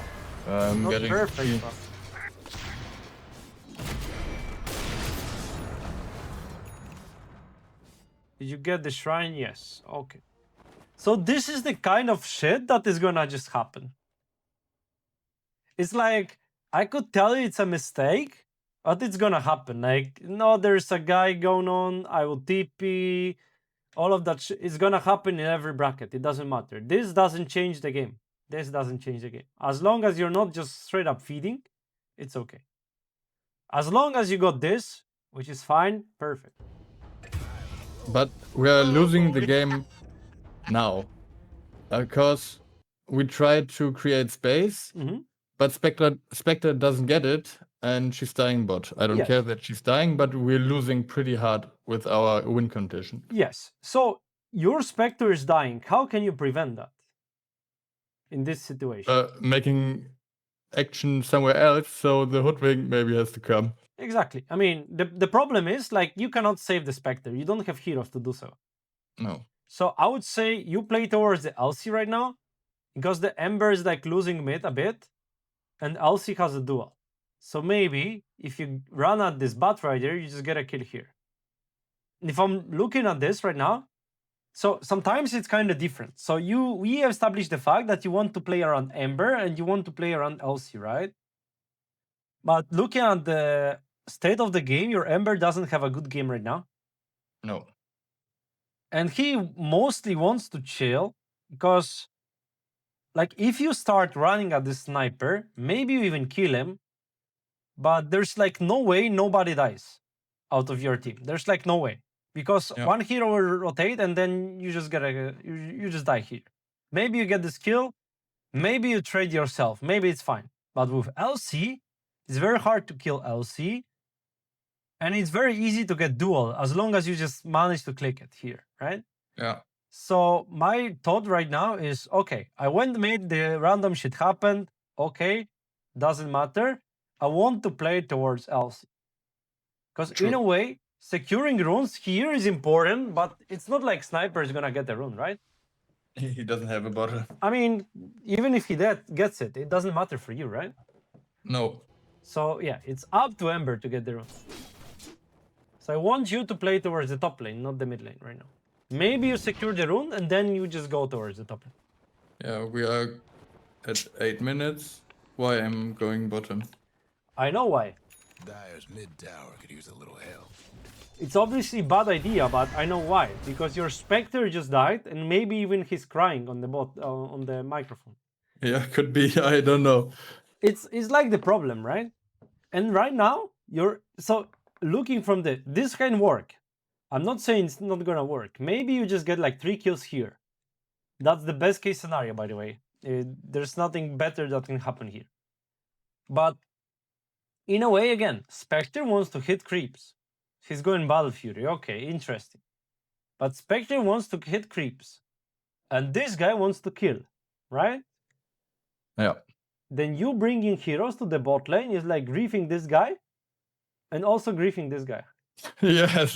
I'm Not getting perfect, key. but... Did you get the shrine? Yes. Okay. So this is the kind of shit that is gonna just happen. It's like, I could tell you it's a mistake, but it's gonna happen. Like, no, there's a guy going on, I will TP, all of that shit is gonna happen in every bracket. It doesn't matter. This doesn't change the game. This doesn't change the game. As long as you're not just straight up feeding, it's okay. As long as you got this, which is fine, perfect. But we are losing the game now. Because we tried to create space, but Spectre doesn't get it, and she's dying bot. I don't Yes. care that she's dying, but we're losing pretty hard with our win condition. Yes. So your Spectre is dying. How can you prevent that in this situation? Making action somewhere else, so the Hoodwink maybe has to come. Exactly. I mean, the problem is, like, you cannot save the Spectre. You don't have heroes to do so. No. So I would say you play towards the LC right now, because the Ember is like losing mid a bit, and LC has a duel. So maybe if you run at this Bat Rider, you just get a kill here. And if I'm looking at this right now, so sometimes it's kind of different. So we established the fact that you want to play around Ember and you want to play around LC, right? But looking at the state of the game, your Ember doesn't have a good game right now. No. And he mostly wants to chill because, like, if you start running at the sniper, maybe you even kill him, but there's like no way nobody dies out of your team. There's like no way, because one hero will rotate and then you just you just die here. Maybe you get this kill, maybe you trade yourself, maybe it's fine. But with LC, it's very hard to kill LC. And it's very easy to get dual as long as you just manage to click it here, right? Yeah. So my thought right now is, okay, I went made the random shit happened. Okay, doesn't matter. I want to play towards Elsie. Because in True. a way, securing runes here is important, but it's not like Sniper is gonna get the rune, right? He doesn't have a bottle. I mean, even if he gets it, it doesn't matter for you, right? No. So yeah, it's up to Ember to get the rune. So I want you to play towards the top lane, not the mid lane right now. Maybe you secure the rune and then you just go towards the top lane. Yeah, we are at 8 minutes. Why I'm going bottom? I know why. Dyer's mid tower could use a little help. It's obviously a bad idea, but I know why. Because your Spectre just died, and maybe even he's crying on the on the microphone. Yeah, could be. I don't know. It's like the problem, right? And right now you're so looking from this can work. I'm not saying it's not gonna work. Maybe you just get like 3 kills here. That's the best case scenario, by the way. There's nothing better that can happen here. But in a way, again, Spectre wants to hit creeps. He's going Battle Fury. Okay, interesting. But Spectre wants to hit creeps. And this guy wants to kill, right? Yeah. Then you bringing heroes to the bot lane is like griefing this guy and also griefing this guy. Yes.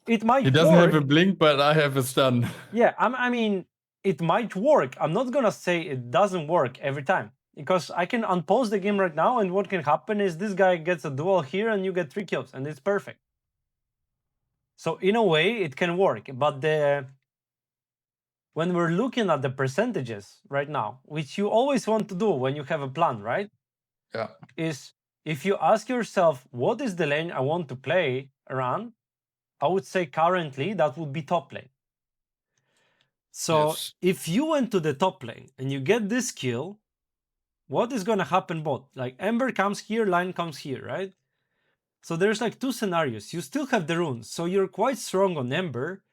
It might He doesn't work. have a blink, but I have a stun. Yeah, I mean, it might work. I'm not gonna say it doesn't work every time. Because I can unpause the game right now, and what can happen is this guy gets a duel here and you get 3 kills, and it's perfect. So in a way, it can work. But when we're looking at the percentages right now, which you always want to do when you have a plan, right? Yeah. Is if you ask yourself, what is the lane I want to play around? I would say currently that would be top lane. So Yes. if you went to the top lane and you get this kill, what is going to happen bot? Like Ember comes here, line comes here, right? So there's like 2 scenarios. You still have the runes, so you're quite strong on Ember.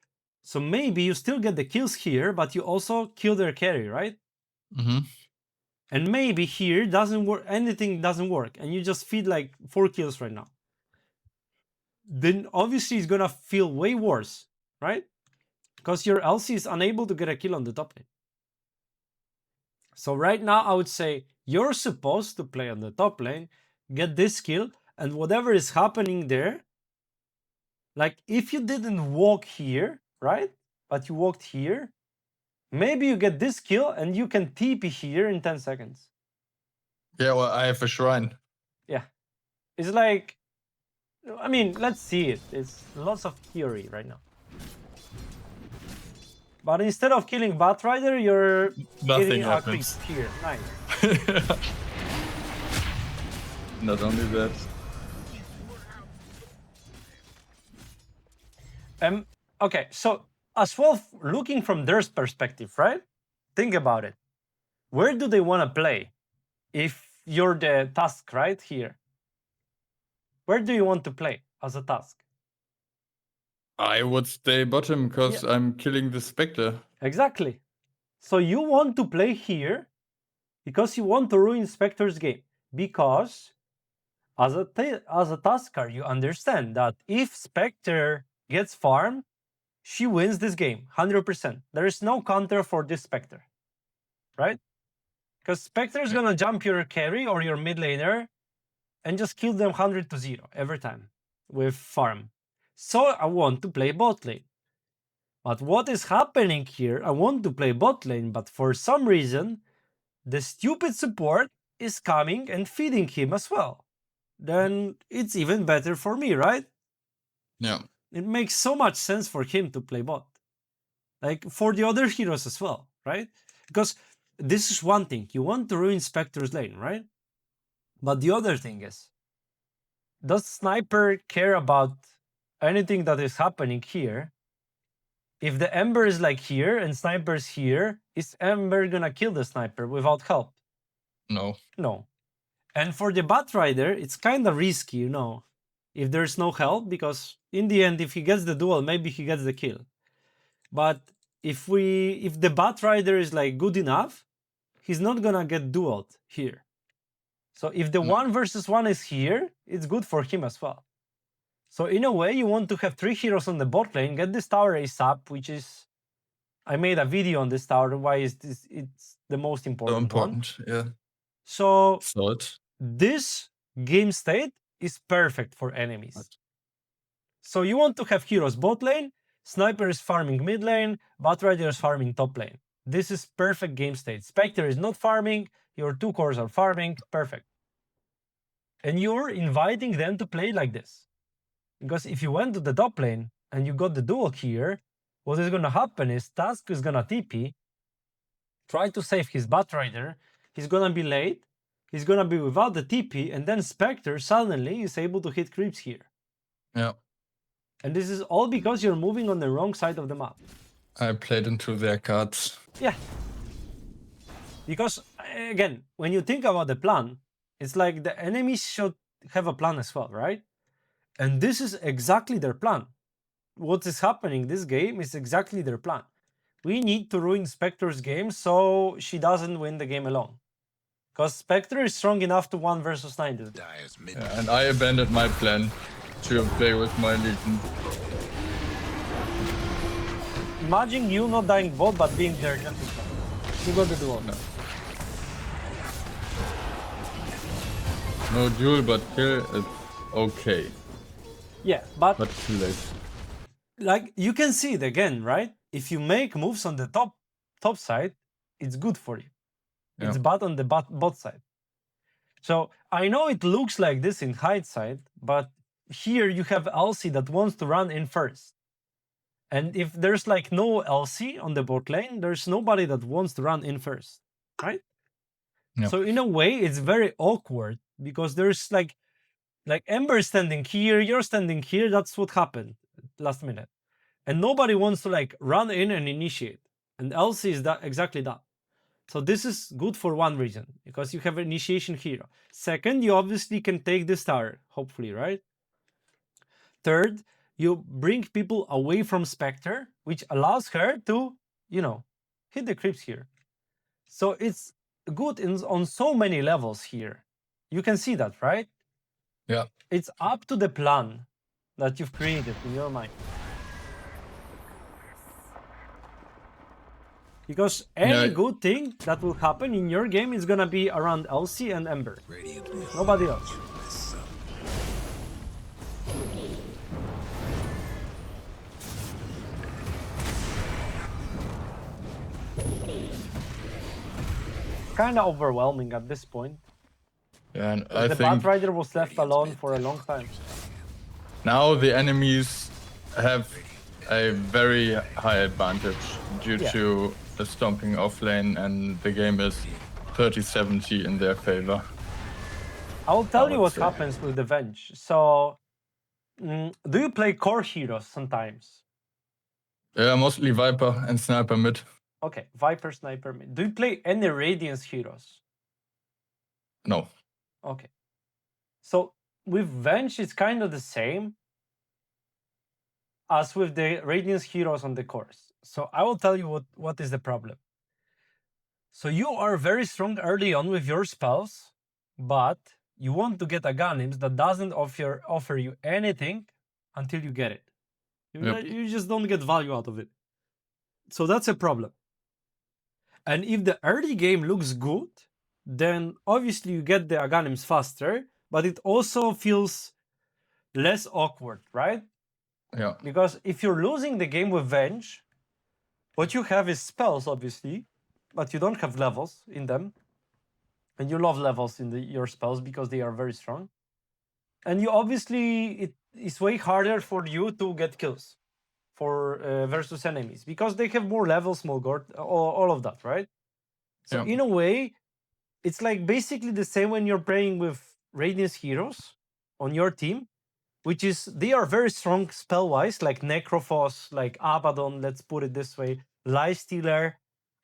So maybe you still get the kills here, but you also kill their carry, right? Mm-hmm. And maybe here doesn't work, anything doesn't work, and you just feed like 4 kills right now. Then obviously it's gonna feel way worse, right? Because your LC is unable to get a kill on the top lane. So right now I would say you're supposed to play on the top lane, get this kill, and whatever is happening there, like if you didn't walk here, right? But you walked here, maybe you get this kill and you can TP here in 10 seconds. Yeah, well, I have a shrine. Yeah. It's like, I mean, let's see it. It's lots of theory right now. But instead of killing Batrider, you're Nothing getting a creep happens. here. Nice. Not only that. Okay, so as well, looking from their perspective, right? Think about it. Where do they want to play? If you're the task right here, where do you want to play as a task? I would stay bottom because I'm killing the Spectre. Exactly. So you want to play here because you want to ruin Spectre's game. Because as a tasker, you understand that if Spectre gets farmed, she wins this game 100%. There is no counter for this Spectre, right? Because Spectre is gonna jump your carry or your mid laner and just kill them 100-0 every time with farm. So I want to play bot lane. But what is happening here? I want to play bot lane, but for some reason, the stupid support is coming and feeding him as well. Then it's even better for me, right? Yeah. It makes so much sense for him to play bot. Like for the other heroes as well, right? Because this is one thing. You want to ruin Spectre's lane, right? But the other thing is, does Sniper care about anything that is happening here? If the Ember is like here and Sniper's here, is Ember gonna kill the Sniper without help? No. No. And for the Batrider, it's kind of risky, you know, if there's no help, because in the end, if he gets the duel, maybe he gets the kill. But if the Batrider is like good enough, he's not gonna get dueled here. So if the 1 versus 1 is here, it's good for him as well. So in a way, you want to have 3 heroes on the bot lane, get this tower ASAP, which is, I made a video on this tower. Why is this? It's the most So important one. important. Yeah. So Thought. this game state is perfect for enemies. So you want to have heroes bot lane, sniper is farming mid lane, Batrider is farming top lane. This is perfect game state. Spectre is not farming, your 2 cores are farming, perfect. And you're inviting them to play like this. Because if you went to the top lane and you got the duel here, what is going to happen is Task is going to TP, try to save his Batrider, he's going to be late, he's going to be without the TP, and then Spectre suddenly is able to hit creeps here. Yeah. And this is all because you're moving on the wrong side of the map. I played into their cards. Yeah. Because, again, when you think about the plan, it's like the enemies should have a plan as well, right? And this is exactly their plan. What is happening this game is exactly their plan. We need to ruin Spectre's game so she doesn't win the game alone. Because Spectre is strong enough to 1 versus 9 this game. Dire's Yeah, midnight. and I abandoned my plan to play with my Legion. Imagine you not dying bot but being there just in time. You got the duel. No duel, but kill is okay. Yeah, but But too late. like you can see it again, right? If you make moves on the top side, it's good for you. It's Yeah. bad on the bot side. So I know it looks like this in hindsight, but here you have LC that wants to run in first. And if there's like no LC on the bot lane, there's nobody that wants to run in first, right? Yeah. So in a way, it's very awkward because there's like Ember standing here, you're standing here. That's what happened last minute, and nobody wants to like run in and initiate. And LC is that exactly that. So this is good for one reason because you have an initiation hero. Second, you obviously can take this tower, hopefully, right? Third, you bring people away from Spectre, which allows her to, hit the creeps here. So it's good on so many levels here. You can see that, right? Yeah. It's up to the plan that you've created in your mind. Because any good thing that will happen in your game is gonna be around LC and Ember. Radiant will Nobody else. this up. Kinda overwhelming at this point. Yeah, and I The think Batrider was left alone for a long time. now the enemies have a very high advantage due Yeah. to the stomping off lane, and the game is 30-70 in their favor. I will tell you would what say. happens with the Venge. So, do you play core heroes sometimes? Yeah, mostly Viper and Sniper mid. Okay, Viper, Sniper, mid. Do you play any Radiance heroes? No. Okay. So with Venge, it's kind of the same as with the Radiance heroes on the course. So I will tell you what is the problem. So you are very strong early on with your spells, but you want to get a Ganims that doesn't offer you anything until you get it. Yep. You just don't get value out of it. So that's a problem. And if the early game looks good, then obviously you get the Aganims faster, but it also feels less awkward, right? Yeah. Because if you're losing the game with Venge, what you have is spells, obviously, but you don't have levels in them. And you love levels in your spells because they are very strong. And you obviously, it's way harder for you to get kills for versus enemies because they have more levels, more gold, all of that, right? So Yeah. in a way, it's like basically the same when you're playing with Radiance heroes on your team, which is they are very strong spell-wise, like Necrophos, like Abaddon, let's put it this way, Lifestealer.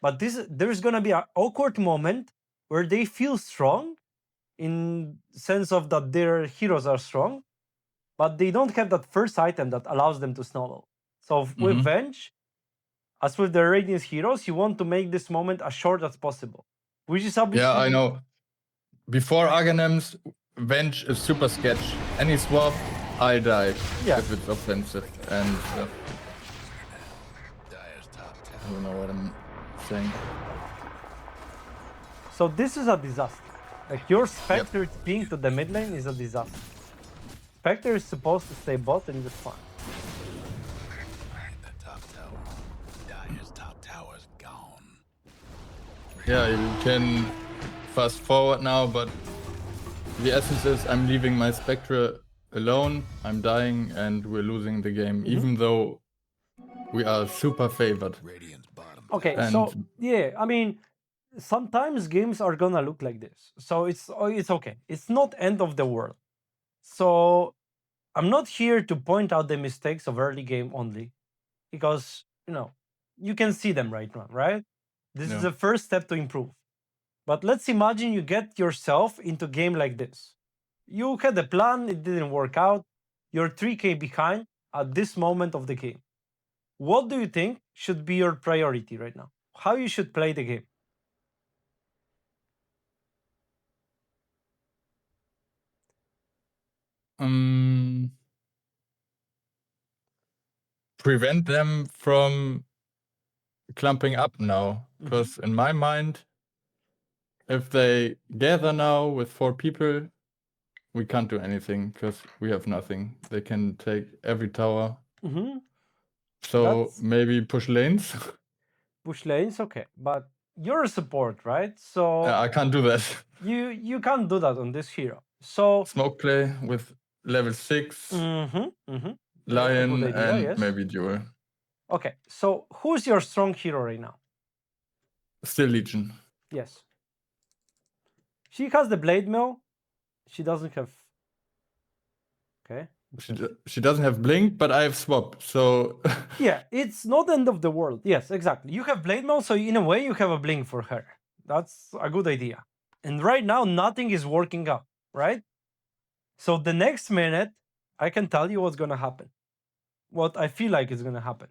But there's gonna be an awkward moment where they feel strong in sense of that their heroes are strong, but they don't have that first item that allows them to snowball. So with Venge, as with the Radiance heroes, you want to make this moment as short as possible, which is obviously... Yeah, I know. Before Aghanims, Venge is super sketch. Any swap, I die Yeah. if it's offensive, and Dyer's top I tower. don't know what I'm saying. So this is a disaster. Like your Spectre ping to the mid lane is a disaster. Spectre is supposed to stay bot and just fine. The top tower. Dyer's top tower's gone. Yeah, you can fast forward now, but the essence is I'm leaving my Spectre alone, I'm dying, and we're losing the game, even though we are super favored. Radiant's bottom Okay, tower. so And yeah, I mean, sometimes games are gonna look like this, so it's okay. It's not end of the world. So I'm not here to point out the mistakes of early game only, because you can see them right now, right? This is Yeah. the first step to improve. But let's imagine you get yourself into a game like this. You had a plan, it didn't work out. You're 3k behind at this moment of the game. What do you think should be your priority right now? How you should play the game? prevent them from clumping up now, because in my mind, if they gather now with 4 people, we can't do anything because we have nothing. They can take every tower. Mm-hmm. So That's- maybe push lanes. Push lanes, okay, but you're a support, right? So I can't do that. you can't do that on this hero. So Smoke play with level 6, a Lion, good idea, and yes. maybe Duel. Okay, so who's your strong hero right now? Still Legion. Yes. She has the blade mill. She doesn't have. Okay. She doesn't have Blink, but I have Swap, so Yeah, it's not the end of the world. Yes, exactly. You have blade mail, so in a way you have a blink for her. That's a good idea. And right now nothing is working out, right? So the next minute, I can tell you what's gonna happen. What I feel like is gonna happen.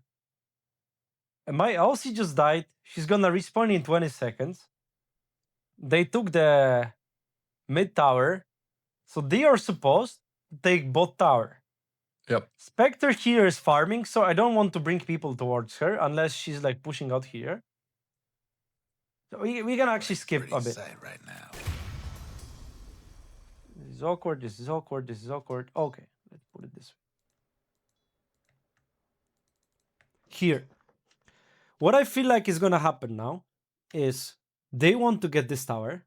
And my Elsie just died. She's gonna respawn in 20 seconds. They took the mid tower, so they are supposed to take bot tower. yep. Spectre here is farming, so I don't want to bring people towards her unless she's like pushing out here. So we can actually skip Pretty a bit. sight right now. This is awkward, this is awkward, this is awkward. Okay, let's put it this way. Here. What I feel like is gonna happen now is they want to get this tower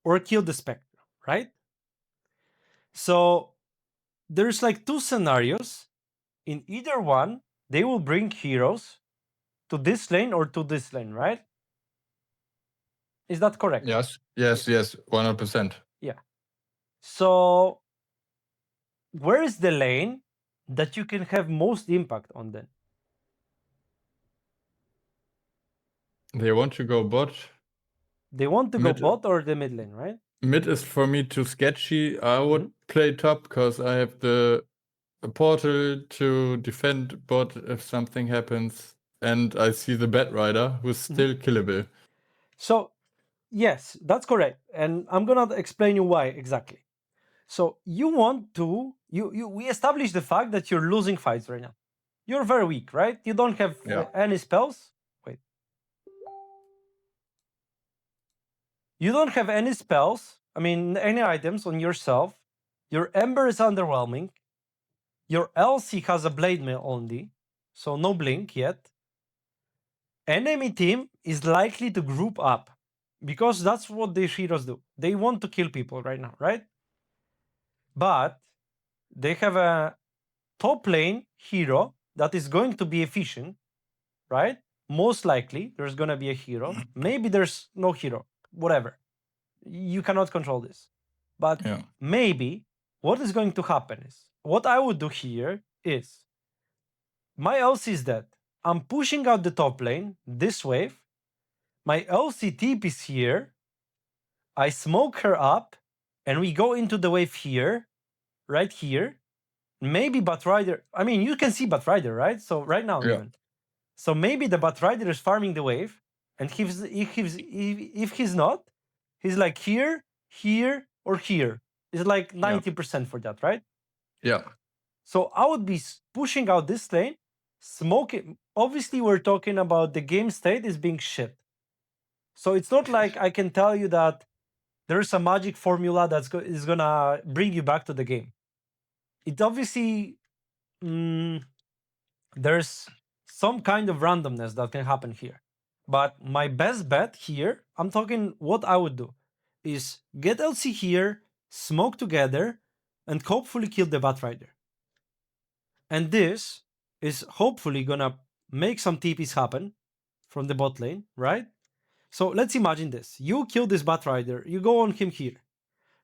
or kill the Spectre, right? So there's like 2 scenarios. In either one, they will bring heroes to this lane or to this lane, right? Is that correct? Yes, 100%. Yeah. So where is the lane that you can have most impact on then? They want to go bot. They want to go Mid- bot or the mid lane, right? Mid is for me too sketchy. I would play top because I have the portal to defend bot if something happens, and I see the Bat Rider who's still killable. So yes, that's correct. And I'm gonna explain you why exactly. So you want to we establish the fact that you're losing fights right now. You're very weak, right? You don't have Yeah. any spells. Wait. You don't have any spells. I mean, any items on yourself. Your Ember is underwhelming. Your Elsie has a blade mail only, so no blink yet. Enemy team is likely to group up because that's what the heroes do. They want to kill people right now, right? But they have a top lane hero that is going to be efficient, right? Most likely there's going to be a hero. Maybe there's no hero, whatever. You cannot control this. But Yeah. maybe what is going to happen is what I would do here is my LC is dead. I'm pushing out the top lane, this wave. My LC tip is here. I smoke her up, and we go into the wave here, right here. Maybe Batrider. I mean, you can see Batrider, right? So right now, Yeah. even. So maybe the Batrider is farming the wave, and if he's not, he's like here, here, or here. It's like 90% for that, right? Yeah. So I would be pushing out this lane, smoking. Obviously, we're talking about the game state is being shit. So it's not like I can tell you that there's a magic formula that's is gonna bring you back to the game. It obviously there's some kind of randomness that can happen here. But my best bet here, I'm talking what I would do, is get LC here, smoke together, and hopefully kill the Batrider. And this is hopefully gonna make some TPs happen from the bot lane, right? So let's imagine this. You kill this Batrider, you go on him here.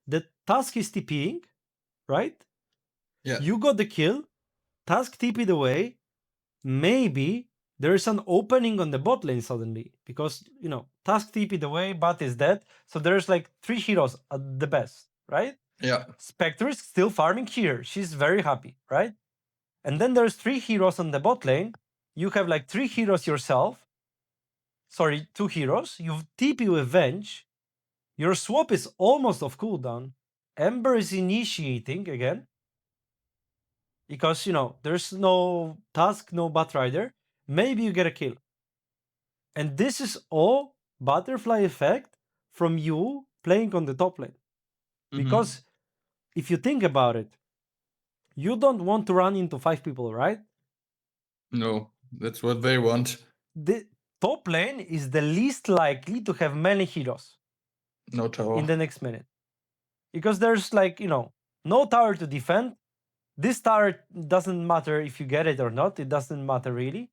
The task is TPing, right? Yeah. You got the kill, task TP'd away, maybe there's an opening on the bot lane suddenly because, task TP'd away, bot is dead. So there's like 3 heroes at the best, right? Yeah. Spectre is still farming here. She's very happy, right? And then there's 3 heroes on the bot lane. You have like 3 heroes yourself. Sorry, 2 heroes. You've TP with Venge. Your swap is almost off cooldown. Ember is initiating again. Because, there's no task, no Batrider. Maybe you get a kill. And this is all butterfly effect from you playing on the top lane. Because if you think about it, you don't want to run into 5 people, right? No, that's what they want. The top lane is the least likely to have many heroes No tower. in the next minute. Because there's like, no tower to defend. This tower doesn't matter if you get it or not. It doesn't matter really.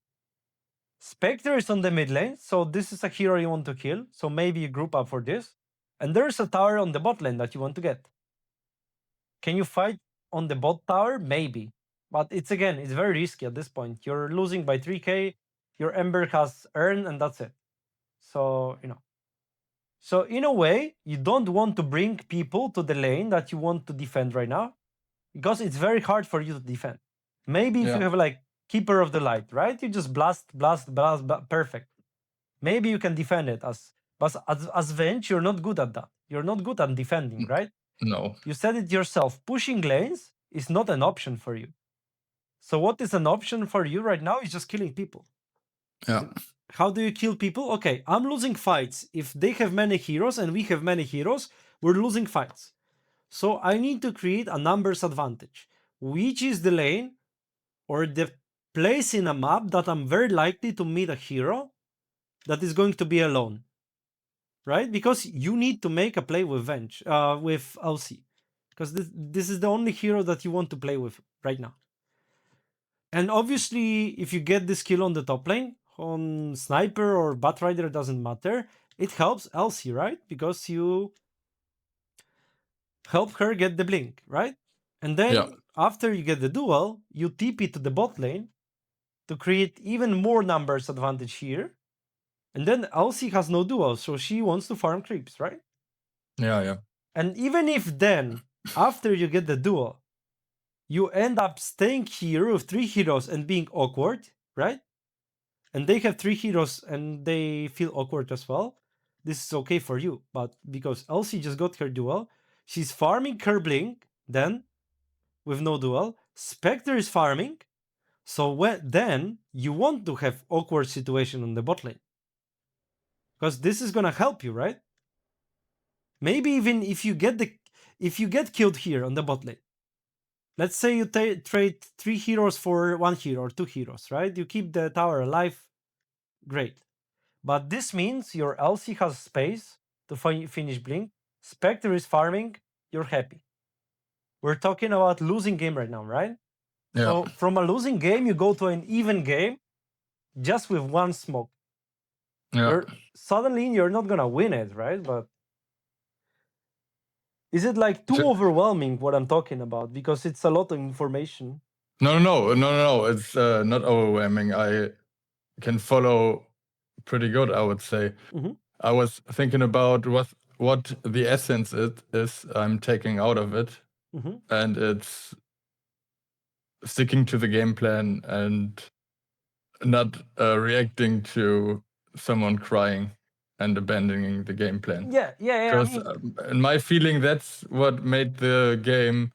Spectre is on the mid lane, so this is a hero you want to kill. So maybe you group up for this. And there's a tower on the bot lane that you want to get. Can you fight on the bot tower? Maybe. But it's very risky at this point. You're losing by 3k. Your Ember has earned, and that's it. So, So in a way, you don't want to bring people to the lane that you want to defend right now, because it's very hard for you to defend. Maybe if you have like Keeper of the Light, right? You just blast, perfect. Maybe you can defend it but as Venge, you're not good at that. You're not good at defending, right? No. You said it yourself. Pushing lanes is not an option for you. So what is an option for you right now is just killing people. Yeah. How do you kill people? Okay, I'm losing fights. If they have many heroes and we have many heroes, we're losing fights. So I need to create a numbers advantage, which is the lane or the place in a map that I'm very likely to meet a hero that is going to be alone, right? Because you need to make a play with Venge, with LC, because this is the only hero that you want to play with right now. And obviously, if you get this kill on the top lane, on Sniper or Batrider, doesn't matter, it helps LC, right? Because you help her get the blink, right? And then after you get the duel, you TP to the bot lane to create even more numbers advantage here. And then LC has no duel, so she wants to farm creeps, right? Yeah. And even if then, after you get the duel, you end up staying here with 3 heroes and being awkward, right? And they have 3 heroes and they feel awkward as well, this is okay for you. But because LC just got her duel, she's farming her blink then with no duel. Spectre is farming. So then you want to have awkward situation on the bot lane. Because this is gonna help you, right? Maybe even if you get killed here on the bot lane. Let's say you trade 3 heroes for 1 hero or 2 heroes, right? You keep the tower alive. Great. But this means your LC has space to finish blink. Spectre is farming. You're happy. We're talking about losing game right now, right? Yeah. So from a losing game, you go to an even game just with 1 smoke. Yeah. Suddenly you're not gonna win it, right? But is it like too overwhelming what I'm talking about? Because it's a lot of information. No. It's not overwhelming. I can follow pretty good, I would say. I was thinking about what the essence is I'm taking out of it. And it's sticking to the game plan and not reacting to someone crying and abandoning the game plan. Yeah. Because in my feeling, that's what made the game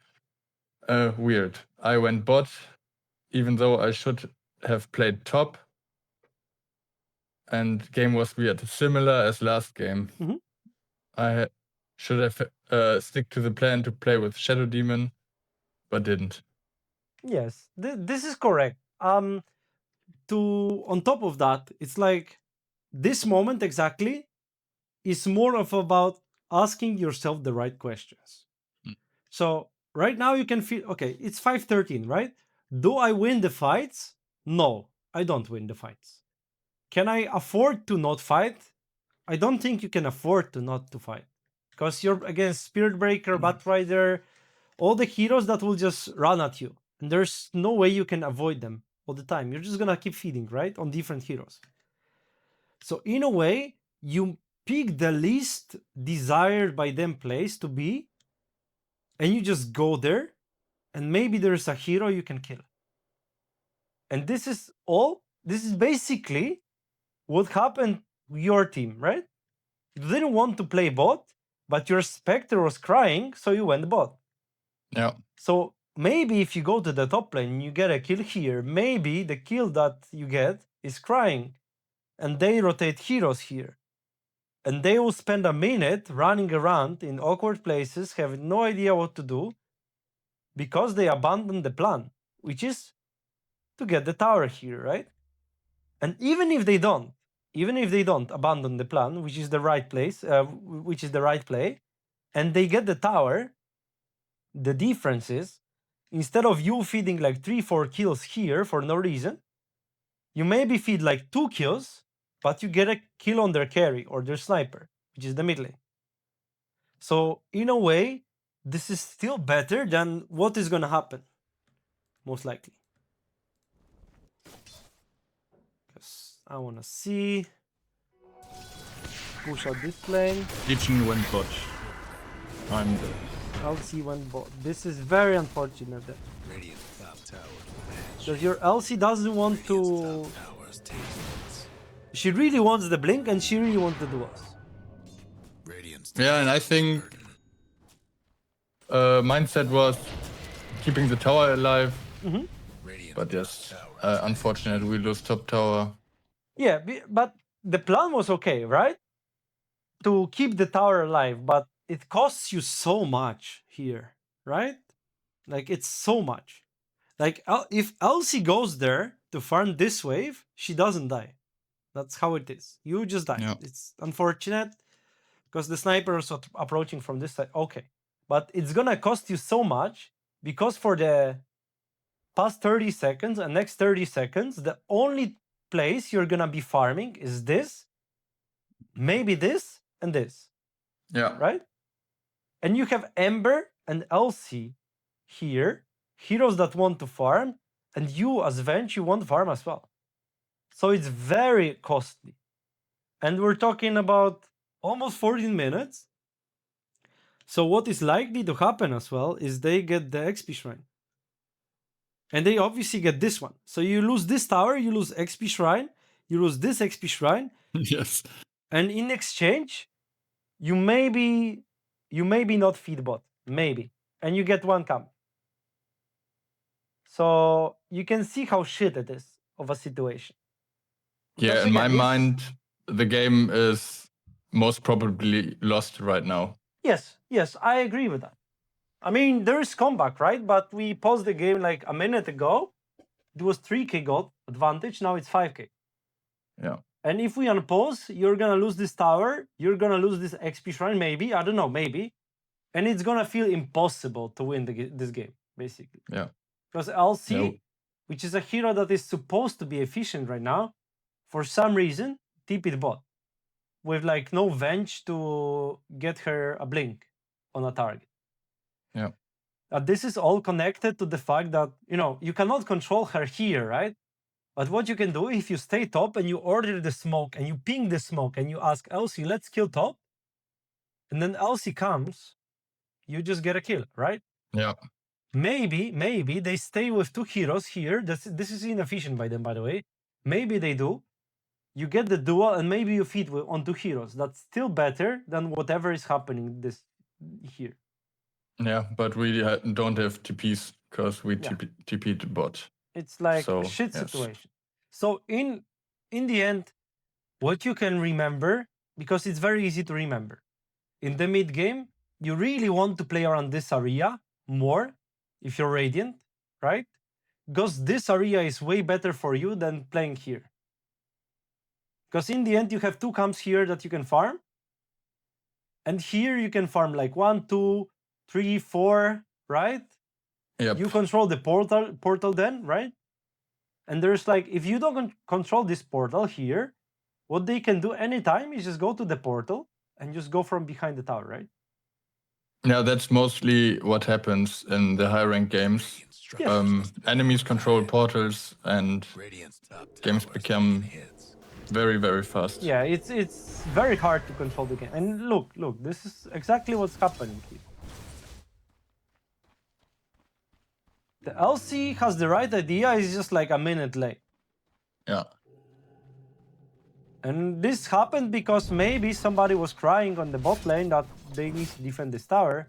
weird. I went bot, even though I should have played top. And game was weird, similar as last game. Mhm. I should have stick to the plan to play with Shadow Demon, but didn't. Yes, this is correct. On top of that, it's like this moment exactly is more of about asking yourself the right questions. Mm. So right now you can feel okay, it's 5-13, right? Do I win the fights? No, I don't win the fights. Can I afford to not fight? I don't think you can afford to not to fight. Because you're against Spirit Breaker, Bat Rider, all the heroes that will just run at you. And there's no way you can avoid them all the time. You're just gonna keep feeding, right? On different heroes. So in a way, you pick the least desired by them place to be, and you just go there, and maybe there's a hero you can kill. And this is all. This is basically what happened to your team, right? You didn't want to play bot, but your Spectre was crying, so you went bot. Yeah. So maybe if you go to the top lane and you get a kill here, maybe the kill that you get is crying, and they rotate heroes here. And they will spend a minute running around in awkward places, having no idea what to do, because they abandoned the plan, which is to get the tower here, right? And even if they don't abandon the plan, which is the right place, which is the right play, and they get the tower, the difference is, instead of you feeding like 3-4 kills here for no reason, you maybe feed like 2 kills, but you get a kill on their carry or their sniper, which is the mid lane. So in a way, this is still better than what is gonna happen, most likely. Because I wanna see. Push out this lane. Legion went bot. I'm dead. LC went bot. This is very unfortunate that Radiant top tower. because your LC doesn't want to. Towers tasteless. She really wants the blink and she really wants the duels. Radiant's Yeah, and I think mindset was keeping the tower alive. Radiant But yes, tower. unfortunate we lose top tower. Yeah, but the plan was okay, right? To keep the tower alive, but it costs you so much here, right? Like it's so much. Like if Elsie goes there to farm this wave, she doesn't die. That's how it is. You just die. Yeah. It's unfortunate because the sniper is approaching from this side. Okay, but it's gonna cost you so much because for the past 30 seconds and next 30 seconds, the only place you're gonna be farming is this, maybe this, and this, Yeah. right? And you have Ember and Elsie here, heroes that want to farm, and you as Venge, you want to farm as well. So it's very costly. And we're talking about almost 14 minutes. So what is likely to happen as well is they get the XP Shrine. And they obviously get this one. So you lose this tower, you lose XP Shrine, you lose this XP Shrine, Yes. and in exchange, you maybe not feed bot. Maybe. And you get one camp. So you can see how shit it is of a situation. Yeah, Because in my again, mind, the game is most probably lost right now. Yes, I agree with that. I mean, there is comeback, right? But we paused the game like a minute ago. It was 3k gold advantage. Now it's 5k. Yeah. And if we unpause, you're gonna lose this tower. You're gonna lose this XP shrine, maybe. I don't know, maybe. And it's gonna feel impossible to win this game, basically. Yeah. Because LC, No. which is a hero that is supposed to be efficient right now, for some reason, TP'd bot. With like no Venge to get her a blink on a target. Yeah. This is all connected to the fact that, you cannot control her here, right? But what you can do, if you stay top and you order the smoke and you ping the smoke and you ask Elsie, let's kill top, and then Elsie comes, you just get a kill, right? Yeah. Maybe they stay with 2 heroes here. This is inefficient by them, by the way. Maybe they do. You get the duel and maybe you feed on 2 heroes. That's still better than whatever is happening here. Yeah, but we don't have TPs because we Yeah. TP'd the bot. It's like So, a shit yes. situation. So in the end, what you can remember, because it's very easy to remember, in the mid game, you really want to play around this area more if you're Radiant, right? Because this area is way better for you than playing here. Because in the end, you have 2 camps here that you can farm. And here you can farm like 1, 2, 3, 4, right? Yep. You control the portal then, right? And there's like, if you don't control this portal here, what they can do anytime is just go to the portal and just go from behind the tower, right? Yeah, that's mostly what happens in the high rank games. Radiant Enemies control portals and Radiant's top games tower's become taking hits. very, very fast. Yeah, it's very hard to control the game. And look, this is exactly what's happening here. The LC has the right idea, it's just like a minute late. Yeah. And this happened because maybe somebody was crying on the bot lane that they need to defend this tower.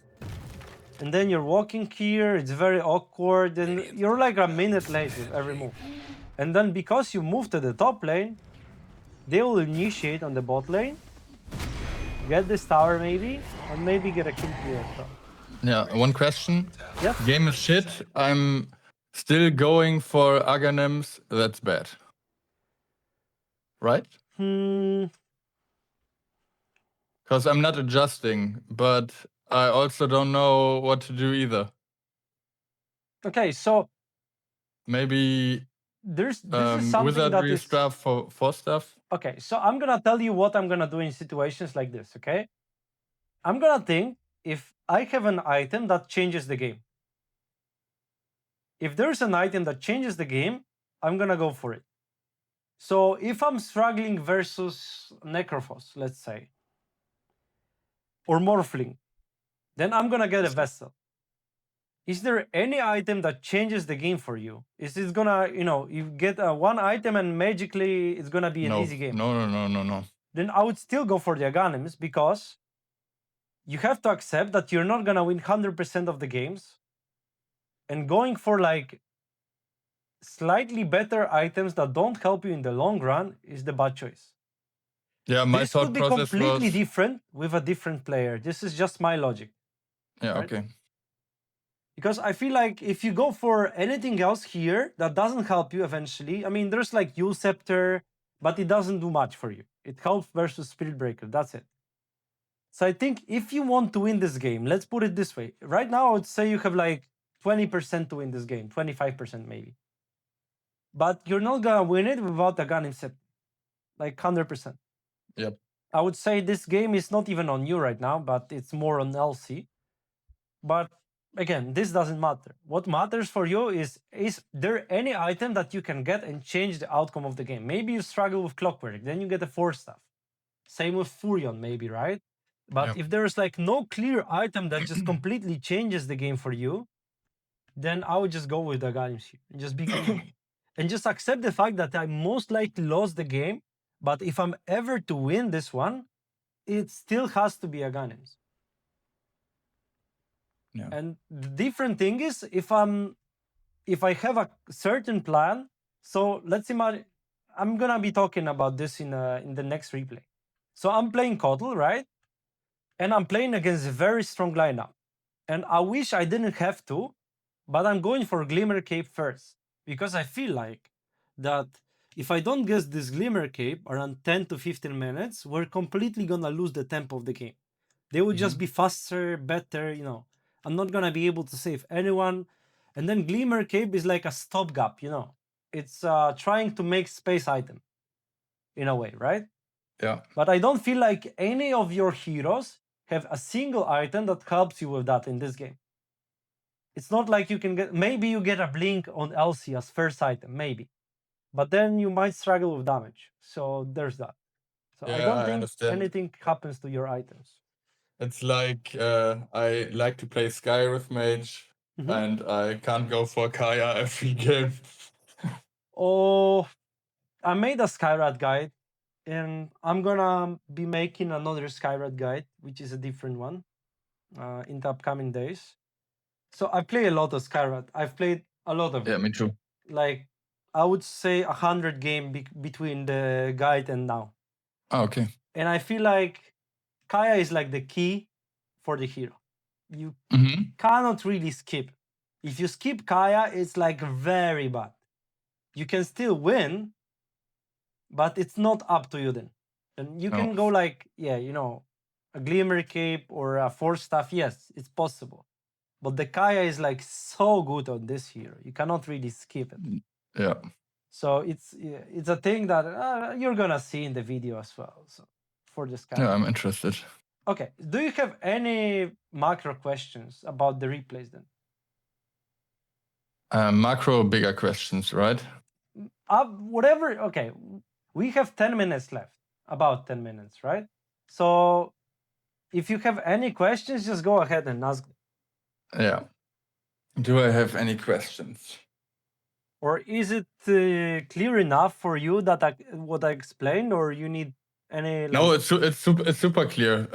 And then you're walking here, it's very awkward, and you're like a minute late with every move. And then because you move to the top lane, they will initiate on the bot lane, get this tower maybe, and maybe get a kill here as well. Yeah, one question. Yes? Game is shit. I'm still going for Aghanims. That's bad. Right? Because I'm not adjusting, but I also don't know what to do either. Okay, so Maybe this is something that wizardry is stuff for stuff. okay. So I'm gonna tell you what I'm gonna do in situations like this. Okay, I'm gonna think if I have an item that changes the game. If there's an item that changes the game, I'm gonna go for it. So if I'm struggling versus Necrophos, let's say, or Morphling, then I'm gonna get a Vessel. Is there any item that changes the game for you? Is it gonna, you get one item and magically it's gonna be an easy game? No. Then I would still go for the Aghanims because you have to accept that you're not gonna win 100% of the games, and going for like slightly better items that don't help you in the long run is the bad choice. Yeah, my This thought could be process completely was different with a different player. This is just my logic. yeah, right? okay. Because I feel like if you go for anything else here that doesn't help you eventually, I mean, there's like Yule Scepter, but it doesn't do much for you. It helps versus Spirit Breaker. That's it. So I think if you want to win this game, let's put it this way. Right now, I would say you have like 20% to win this game, 25% maybe. But you're not gonna win it without a Ganim Scepter, like 100%. Yep. I would say this game is not even on you right now, but it's more on LC. But again, this doesn't matter. What matters for you is there any item that you can get and change the outcome of the game? Maybe you struggle with Clockwork, then you get a 4 staff. Same with Furion, maybe, right? But Yep. if there's like no clear item that just completely changes the game for you, then I would just go with the Aghanim here and just be and just accept the fact that I most likely lost the game. But if I'm ever to win this one, it still has to be Aghanims. Yeah. And the different thing is if I have a certain plan. So let's imagine I'm gonna be talking about this in the next replay. So I'm playing Kotl, right? And I'm playing against a very strong lineup. And I wish I didn't have to, but I'm going for Glimmer Cape first because I feel like that if I don't get this Glimmer Cape around 10 to 15 minutes, we're completely gonna lose the tempo of the game. They will just be faster, better, I'm not gonna be able to save anyone. And then Glimmer Cape is like a stopgap, It's trying to make space item in a way, right? Yeah. But I don't feel like any of your heroes have a single item that helps you with that in this game. It's not like you can maybe you get a blink on LC as first item, maybe. But then you might struggle with damage. So there's that. So I Yeah, don't I think understand. anything happens to your items. It's like I like to play Skyrith Mage, and I can't go for Kaya every game. Oh, I made a Skyrad guide, and I'm gonna be making another Skyrad guide, which is a different one. in the upcoming days. So I play a lot of Skyrim. I've played a lot of Yeah, it. me too. Like I would say 100 game between the guide and now. Oh, okay. And I feel like Kaya is like the key for the hero. You Mm-hmm. cannot really skip. If you skip Kaya, it's like very bad. You can still win, but it's not up to you then. And you No. can go like, yeah, you know, a Glimmer Cape or a Force Staff. Yes, it's possible. But the Kaya is like so good on this hero. You cannot really skip it. Yeah. So it's a thing that you're gonna see in the video as well. So for this Kaya. Yeah, I'm interested. Okay. Do you have any macro questions about the replays then? Macro bigger questions, right? Whatever. Okay. We have 10 minutes left. About 10 minutes, right? So if you have any questions, just go ahead and ask. Yeah. Do I have any questions? Or is it clear enough for you that what I explained, or you need any? Like... No, it's super clear.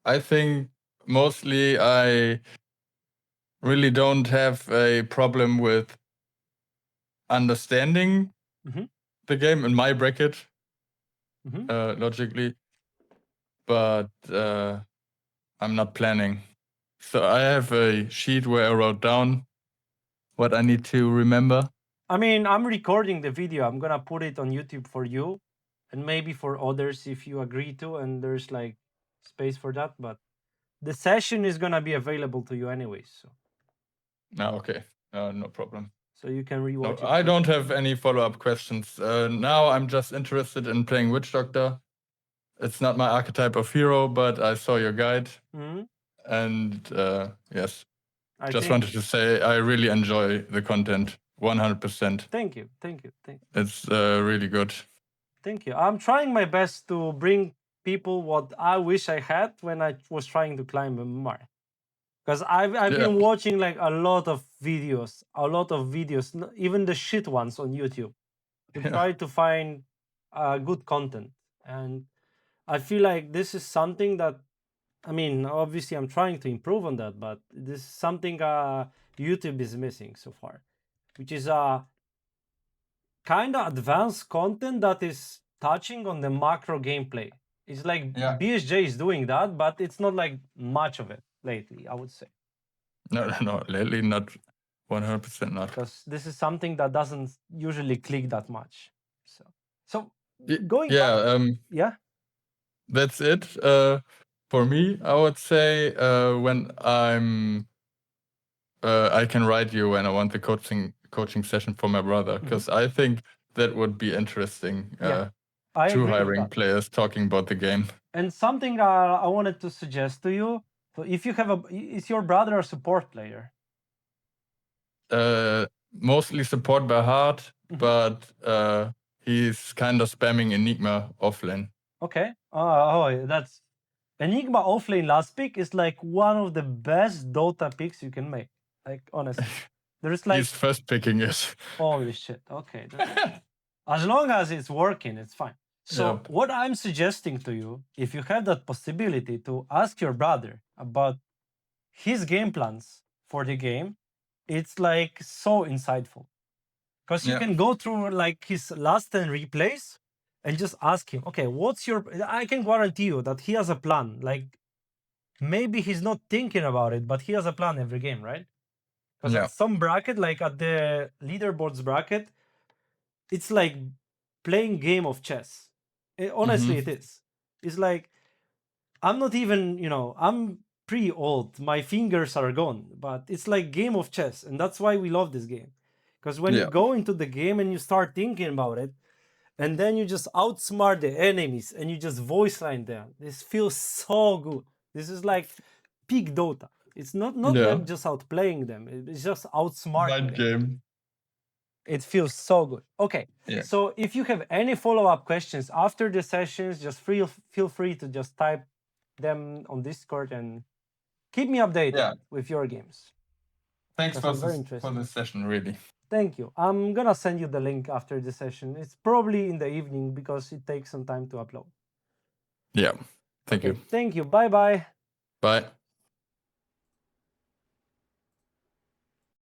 I think mostly I really don't have a problem with understanding Mhm. the game in my bracket, Mhm. logically, but I'm not planning. So I have a sheet where I wrote down what I need to remember. I mean, I'm recording the video. I'm gonna put it on YouTube for you, and maybe for others if you agree to, and there's like space for that. But the session is gonna be available to you anyways, so No, okay, no problem. so you can rewatch No, it. I don't have any follow-up questions. Now I'm just interested in playing Witch Doctor. It's not my archetype of hero, but I saw your guide, Mhm. and yes, I just think... wanted to say I really enjoy the content 100%. Thank you, thank you, thank you. It's really good. Thank you. I'm trying my best to bring people what I wish I had when I was trying to climb MMR. Because I've Yeah. been watching like a lot of videos, even the shit ones on YouTube, to Yeah. try to find good content. And I feel like this is something that, I mean, obviously I'm trying to improve on that, but this is something YouTube is missing so far, which is kind of advanced content that is touching on the macro gameplay. It's like Yeah. BSJ is doing that, but it's not like much of it lately, I would say. No, lately not 100% not. Because this is something that doesn't usually click that much. So going Yeah, back, yeah. that's it. For me, I would say when I can write you when I want the coaching session for my brother, because I think that would be interesting. Yeah, I Two agree with hiring that. players talking about the game. And something I wanted to suggest to you. So if you have is your brother a support player? Mostly support by heart, but he's kind of spamming Enigma offlane. Okay. Oh, that's Enigma offlane last pick is like one of the best Dota picks you can make. Like honestly, there's like He's first picking it. holy shit. Okay, as long as it's working, it's fine. So Yep. what I'm suggesting to you, if you have that possibility to ask your brother about his game plans for the game, it's like so insightful. Because you can go through like his last 10 replays and just ask him, okay, what's your... I can guarantee you that he has a plan. Like maybe he's not thinking about it, but he has a plan every game, right? Because at some bracket, like at the leaderboards bracket, it's like playing game of chess. Honestly, it is. It's like, I'm not even, I'm pretty old. My fingers are gone, but it's like game of chess. And that's why we love this game. Because when you go into the game and you start thinking about it, and then you just outsmart the enemies and you just voice line them, this feels so good. This is like peak Dota. It's not like just outplaying them. It's just outsmarting them. Game. It feels so good. Okay. Yeah. So if you have any follow-up questions after the sessions, just feel free to just type them on Discord and keep me updated with your games. Thanks for very interesting. this session, really. Thank you. I'm gonna send you the link after the session. It's probably in the evening because it takes some time to upload. Yeah. Thank you. Thank you. Bye-bye. Bye.